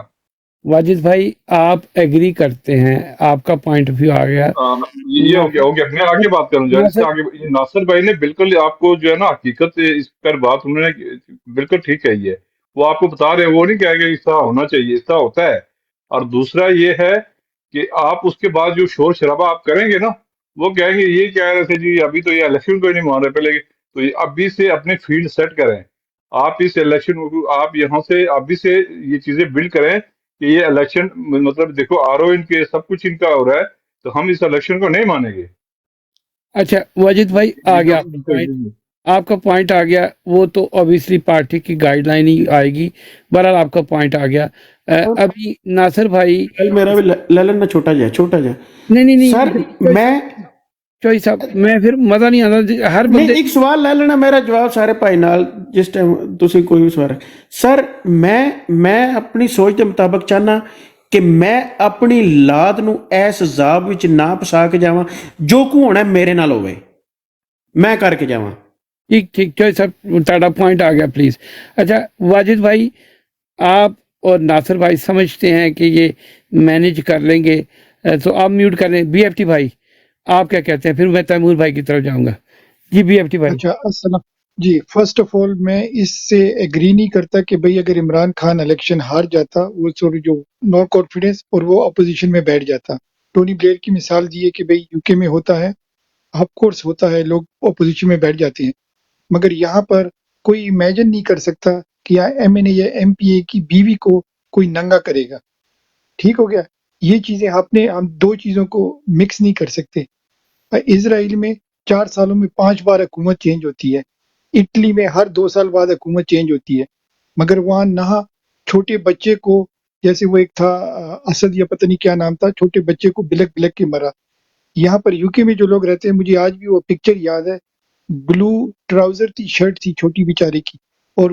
واجد بھائی آپ ایگری کرتے ہیں، آپ کا پوائنٹ آف ویو آ گیا. یہ ہو گیا. میں آگے بات کروں اس سے ناصر آگے. ناصر بھائی نے بالکل آپ کو جو ہے نا حقیقت اس پر بات انہوں نے بالکل ٹھیک کہی ہے. وہ آپ کو بتا رہے ہیں، وہ نہیں کہہ گے اس طرح ہونا چاہیے، اس طرح ہوتا ہے. اور دوسرا یہ ہے کہ آپ اس کے بعد جو شور شرابہ آپ کریں گے نا، وہ کہیں گے یہ کہہ رہے تھے جی ابھی تو یہ الیکشن کو ہی نہیں مان رہے پہلے. تو یہ ابھی سے اپنے فیلڈ سیٹ کریں. آپ اس الیکشن آپ یہاں سے ابھی سے یہ چیزیں بلڈ کریں کہ یہ الیکشن مطلب دیکھو ان کے سب کچھ ان کا ہو رہا ہے تو ہم اس الیکشن کو نہیں مانیں گے. اچھا واجد بھائی آ گیا آپ کا پوائنٹ، آپ کا پوائنٹ آ گیا. وہ تو اوبیسلی پارٹی کی گائیڈ لائن ہی آئے گی. بہرحال آپ کا پوائنٹ آ گیا. ابھی ناصر بھائی میرا بھی للن نہ چھوٹا جا نہیں سر میں چوئی صاحب میں پھر مزہ نہیں آتا ہر نہیں بندے. ایک سوال لے لینا میرا جواب سارے بھائی نال جس ٹائم تسی کوئی بھی سوال سر میں اپنی سوچ کے مطابق چاہنا کہ میں اپنی لاد نو ایس عذاب وچ نہ پسا کے جاواں جو کو ہونا میرے نال ہوئے میں کر کے جاواں. ٹھیک چوئی صاحب تہاڈا پوائنٹ آ گیا پلیز. اچھا واجد بھائی آپ اور ناصر بھائی سمجھتے ہیں کہ یہ مینیج کر لیں گے تو آپ میوٹ کر لیں. بی ایف ٹی بھائی آپ کیا کہتے ہیں؟ پھر میں تیمور بھائی کی طرف جاؤں گا. جی بی ایف ٹی بھائی. اچھا السلام جی. فرسٹ آف آل میں اس سے ایگری نہیں کرتا کہ بھئی اگر عمران خان الیکشن ہار جاتا وہ سوری جو نو کانفیڈنس اور وہ اپوزیشن میں بیٹھ جاتا. ٹونی بلیئر کی مثال دی ہے کہ بھئی یو کے میں ہوتا ہے، آف کورس ہوتا ہے، لوگ اپوزیشن میں بیٹھ جاتے ہیں. مگر یہاں پر کوئی امیجن نہیں کر سکتا کہ ایم این اے یا ایم پی اے کی بیوی کو کوئی ننگا کرے گا. ٹھیک ہو گیا. یہ چیزیں ہم دو چیزوں کو مکس نہیں کر سکتے. اسرائیل میں 4 سالوں میں 5 بار حکومت چینج ہوتی ہے. اٹلی میں ہر 2 سال بعد حکومت چینج ہوتی ہے. مگر وہاں نہ چھوٹے بچے کو، جیسے وہ ایک تھا اسد یا پتہ نہیں کیا نام تھا، چھوٹے بچے کو بلک بلک کے مرا. یہاں پر یو کے میں جو لوگ رہتے ہیں، مجھے آج بھی وہ پکچر یاد ہے. بلو ٹراؤزر تھی، شرٹ تھی چھوٹی بیچارے کی، اور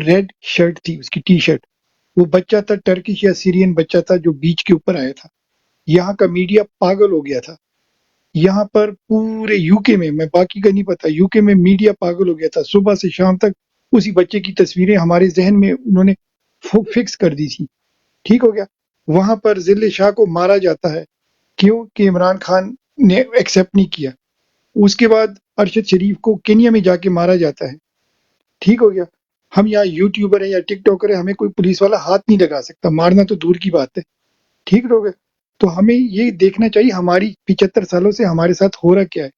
ریڈ شرٹ تھی اس کی، ٹی شرٹ. وہ بچہ تھا ٹرکش یا سیرین بچہ تھا جو بیچ کے اوپر آیا تھا. یہاں کا میڈیا پاگل ہو گیا تھا. یہاں پر پورے یو کے میں باقی کا نہیں پتا، یو کے میں میڈیا پاگل ہو گیا تھا. صبح سے شام تک اسی بچے کی تصویریں ہمارے ذہن میں انہوں نے فکس کر دی تھی. ٹھیک ہو گیا. وہاں پر ذل شاہ کو مارا جاتا ہے. کیوں کہ عمران خان نے ایکسیپٹ نہیں کیا. اس کے بعد ارشد شریف کو کینیا میں جا کے مارا جاتا ہے. ٹھیک ہو گیا. ہم یہاں یوٹیوبر ہیں یا ٹک ٹاکر ہیں، ہمیں کوئی پولیس والا ہاتھ نہیں لگا سکتا، مارنا تو دور کی بات ہے. ٹھیک ہو گیا. تو ہمیں یہ دیکھنا چاہیے ہماری 75 سالوں سے ہمارے ساتھ ہو رہا کیا ہے.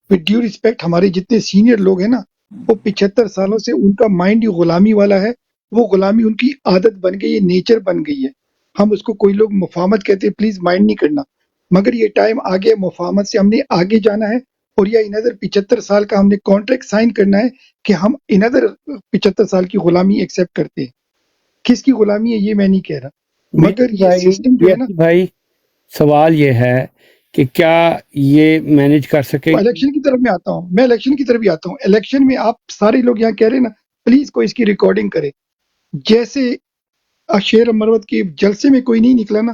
وتھ ڈیو ریسپیکٹ، ہمارے جتنے سینئر لوگ ہیں نا، وہ 75 سالوں سے ان کا مائنڈ ہی غلامی والا ہے. وہ غلامی ان کی عادت بن گئی ہے، نیچر بن گئی ہے. ہم اس کو کوئی لوگ مفاہمت کہتے ہیں، پلیز مائنڈ نہیں کرنا. مگر یہ ٹائم آگے مفاہمت سے ہم نے آگے جانا ہے، اور یا اندر 75 سال کا ہم نے کانٹریکٹ سائن کرنا ہے کہ ہم اندر 75 سال کی غلامی ایکسیپٹ کرتے ہیں. کس کی غلامی ہے یہ میں نہیں کہہ رہا، مگر یہ سسٹم جو ہے نا. بھائی سوال یہ ہے کہ کیا یہ مینیج کر سکے؟ الیکشن کی طرف میں آتا ہوں، میں الیکشن کی طرف ہی آتا ہوں. الیکشن میں آپ سارے لوگ یہاں کہہ رہے ہیں نا، پلیز کوئی اس کی ریکارڈنگ کرے. جیسے شیر مروت کے جلسے میں کوئی نہیں نکلا نا،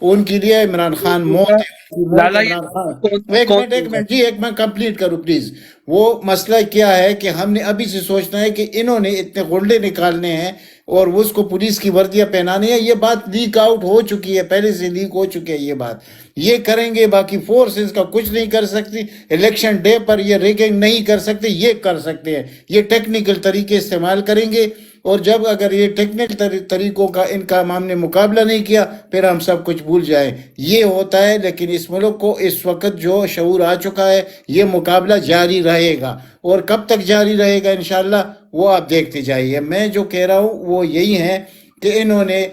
ان کے لیے عمران خان موت ہے، ان کی موت لالا یہ عمران خان. کون ایک منٹ جی، ایک میں کمپلیٹ کروں پلیز. وہ مسئلہ کیا ہے کہ ہم نے ابھی سے سوچنا ہے کہ انہوں نے اتنے غنڈے نکالنے ہیں اور اس کو پولیس کی وردیاں پہنانی ہے. یہ بات لیک آؤٹ ہو چکی ہے، پہلے سے لیک ہو چکی ہے یہ بات. یہ کریں گے، باقی فورسز کا کچھ نہیں کر سکتی. الیکشن ڈے پر یہ ریگنگ نہیں کر سکتے، یہ کر سکتے ہیں. یہ ٹیکنیکل طریقے استعمال کریں گے، اور جب اگر یہ ٹیکنیکل طریقوں کا ان کا ہم نے مقابلہ نہیں کیا پھر ہم سب کچھ بھول جائیں. یہ ہوتا ہے. لیکن اس ملک کو اس وقت جو شعور آ چکا ہے، یہ مقابلہ جاری رہے گا، اور کب تک جاری رہے گا انشاءاللہ وہ آپ دیکھتے جائیے. میں جو کہہ رہا ہوں وہ یہی ہے کہ انہوں نے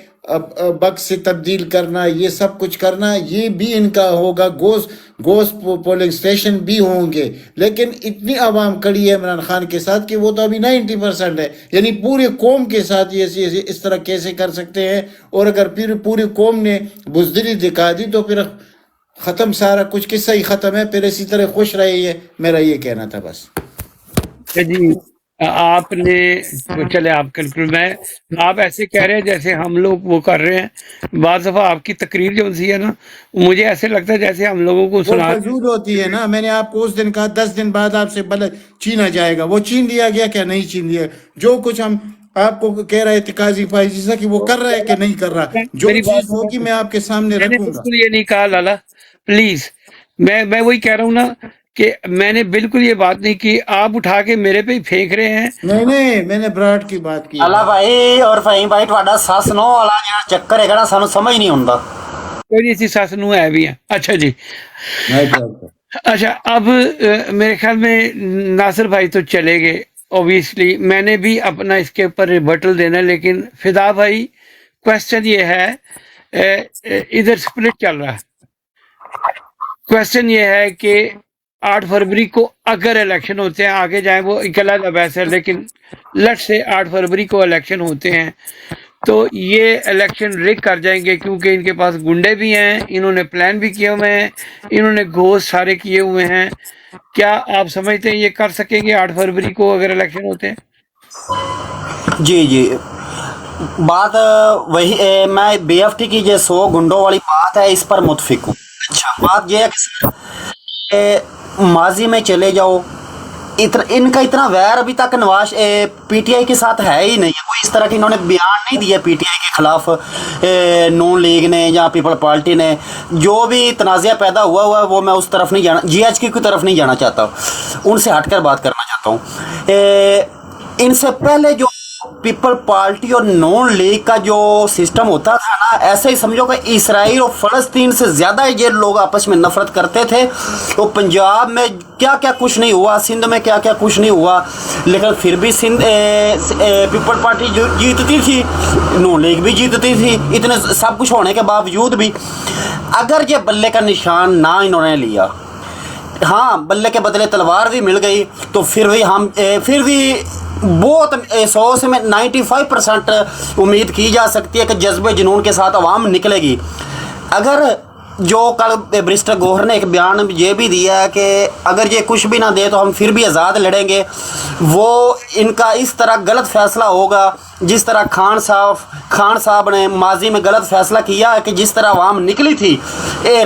بکس سے تبدیل کرنا، یہ سب کچھ کرنا، یہ بھی ان کا ہوگا. گوشت پولنگ سٹیشن بھی ہوں گے. لیکن اتنی عوام کڑی ہے عمران خان کے ساتھ کہ وہ تو ابھی 90% ہے. یعنی پوری قوم کے ساتھ یہ اس طرح کیسے کر سکتے ہیں؟ اور اگر پوری قوم نے بزدلی دکھا دی تو پھر ختم، سارا کچھ قصہ ہی ختم ہے. پھر اسی طرح خوش رہیے، میرا یہ کہنا تھا بس. جی آپ نے چلے آپ کنکلوڈ میں آپ ایسے کہہ رہے ہیں جیسے ہم لوگ وہ کر رہے ہیں. بعض دفعہ آپ کی تقریر جو سی ہے نا، مجھے ایسے لگتا ہے جیسے ہم لوگوں کو وہ سنا فضول ہوتی ہے نا. میں نے آپ کو اس دن کہا 10 دن بعد آپ سے بلد چھینا جائے گا. وہ چھین لیا گیا کیا نہیں چھین لیا؟ جو کچھ ہم آپ کو کہہ رہے تھے قاضی فائزہ کہ وہ کر رہا ہے کہ نہیں کر رہا، جو میری بات چیز ہوگی میں آپ کے سامنے میں نے رکھوں گا. بالکل یہ نہیں کہا لالا پلیز. میں وہی کہہ رہا ہوں نا کہ میں نے بالکل یہ بات نہیں کی. آپ اٹھا کے میرے پہ ہی پھینک رہے ہیں. نہیں میں نے براٹ کی بات کی. اللہ بھائی اور فہیم بھائی تھوڑا سس نو والا جہاں چکر ہے نا سانو سمجھ نہیں ہوندا. کوئی نہیں سی سس نو ہے بھی ہیں. اچھا جی، اچھا اب میرے خیال میں ناصر بھائی تو چلے گئے اوبیسلی. میں نے بھی اپنا اس کے اوپر ریبٹل دینا ہے، لیکن فدا بھائی کوشچن یہ ہے، ادھر سپلٹ چل رہا ہے. کوشچن یہ ہے کہ 8 فروری کو اگر الیکشن ہوتے ہیں، آگے جائیں وہ اکلا بحث ہے، لیکن لٹ سے 8 فروری کو الیکشن ہوتے ہیں تو یہ الیکشن ریگ کر جائیں گے، کیونکہ ان کے پاس گنڈے بھی ہیں، انہوں نے پلان بھی کیے ہوئے ہیں، انہوں نے گھوس سارے کیے ہوئے ہیں. کیا آپ سمجھتے ہیں یہ کر سکیں گے 8 فروری کو اگر الیکشن ہوتے ہیں؟ جی بات وہی میں بی ایف ٹی کی جو 100 گنڈوں والی بات ہے اس پر متفق ہوں. اچھا بات یہ ہے کہ ماضی میں چلے جاؤ، ان کا اتنا ویر ابھی تک نواز پی ٹی آئی کے ساتھ ہے ہی نہیں. کوئی اس طرح کی انہوں نے بیان نہیں دیا پی ٹی آئی کے خلاف، نون لیگ نے یا پیپل پارٹی نے. جو بھی تنازعہ پیدا ہوا ہے وہ میں اس طرف نہیں جانا، جی ایچ کی طرف نہیں جانا چاہتا، ان سے ہٹ کر بات کرنا چاہتا ہوں. ان سے پہلے جو پیپل پارٹی اور نون لیگ کا جو سسٹم ہوتا تھا نا، ایسے ہی سمجھو کہ اسرائیل اور فلسطین سے زیادہ یہ لوگ آپس میں نفرت کرتے تھے. تو پنجاب میں کیا کچھ نہیں ہوا، سندھ میں کیا کچھ نہیں ہوا، لیکن پھر بھی سندھ پیپل پارٹی جیتتی تھی، نون لیگ بھی جیتتی تھی، اتنے سب کچھ ہونے کے باوجود بھی. اگر یہ بلے کا نشان نہ انہوں نے لیا، ہاں بلے کے بدلے تلوار بھی مل گئی، تو پھر بھی بہت 100 سے میں 95% امید کی جا سکتی ہے کہ جذبے جنون کے ساتھ عوام نکلے گی. اگر جو کل برسٹر گوہر نے ایک بیان یہ بھی دیا ہے کہ اگر یہ کچھ بھی نہ دے تو ہم پھر بھی آزاد لڑیں گے، وہ ان کا اس طرح غلط فیصلہ ہوگا جس طرح خان صاحب نے ماضی میں غلط فیصلہ کیا ہے کہ جس طرح عوام نکلی تھی،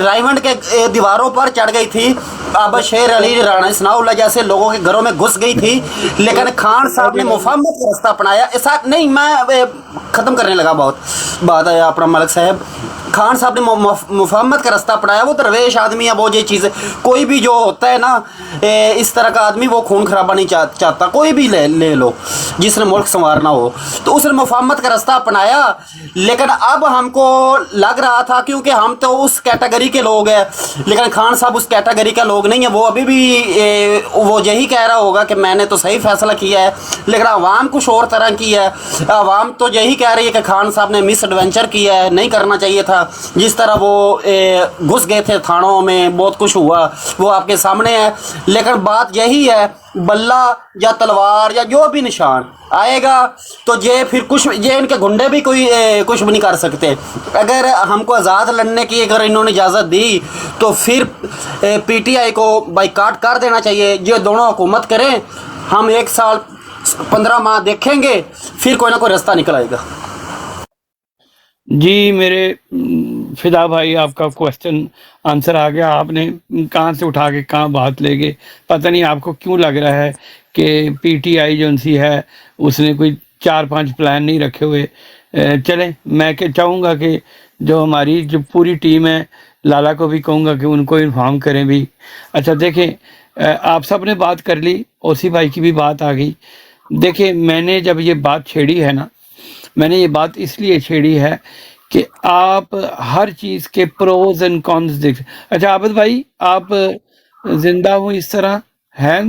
رائمنڈ کے دیواروں پر چڑھ گئی تھی، آبا شیر علی رانا ثناء اللہ جیسے لوگوں کے گھروں میں گھس گئی تھی، لیکن خان صاحب نے مفاہمت کا راستہ اپنایا. ایسا نہیں، میں ختم کرنے لگا، بہت بات ہے اپنا ملک صاحب. خان صاحب نے مفاہمت کا راستہ اپنایا. وہ درویش آدمی ہے، وہ یہ چیزیں کوئی بھی جو ہوتا ہے نا اس طرح کا آدمی، وہ خون خرابہ نہیں چاہتا. کوئی بھی لے لو جس نے ملک سنوارنا ہو، تو اس نے مفاہمت کا راستہ اپنایا. لیکن اب ہم کو لگ رہا تھا کیونکہ ہم تو اس کیٹیگری کے لوگ ہیں، لیکن خان صاحب اس کیٹیگری کا لوگ نہیں ہیں. وہ ابھی بھی وہ یہی کہہ رہا ہوگا کہ میں نے تو صحیح فیصلہ کیا ہے، لیکن عوام کچھ اور طرح کی ہے. عوام تو یہی کہہ رہی ہے کہ خان صاحب نے مس ایڈونچر کیا ہے، نہیں کرنا چاہیے تھا. جس طرح وہ گھس گئے تھے تھانوں میں، بہت کچھ ہوا، وہ آپ کے سامنے ہے. لیکن بات یہی ہے، بلہ یا تلوار یا جو بھی نشان آئے گا تو یہ پھر کچھ یہ ان کے گنڈے بھی کوئی کچھ بھی نہیں کر سکتے. اگر ہم کو آزاد لڑنے کی اگر انہوں نے اجازت دی تو پھر پی ٹی آئی کو بائیکاٹ کر دینا چاہیے. یہ دونوں حکومت کریں، ہم 1 سال 15 ماہ دیکھیں گے، پھر کوئی نہ کوئی راستہ نکل آئے گا. جی میرے فدا بھائی، آپ کا کوشچن آنسر آ گیا. آپ نے کہاں سے اٹھا کے کہاں بات لے گئے. پتہ نہیں آپ کو کیوں لگ رہا ہے کہ پی ٹی آئی جو سی ہے اس نے کوئی 4-5 پلان نہیں رکھے ہوئے. چلیں، میں کہ چاہوں گا کہ جو ہماری جو پوری ٹیم ہے، لالا کو بھی کہوں گا کہ ان کو انفارم کریں بھی. اچھا دیکھیں، آپ سب نے بات کر لی، اوسی بھائی کی بھی بات آ گئی. دیکھیں، میں نے جب یہ بات چھیڑی ہے نا، میں نے یہ بات اس لیے چھیڑی ہے کہ آپ ہر چیز کے پروز اینڈ کونز دیکھ. اچھا عابد بھائی، آپ زندہ ہوں اس طرح ہیں؟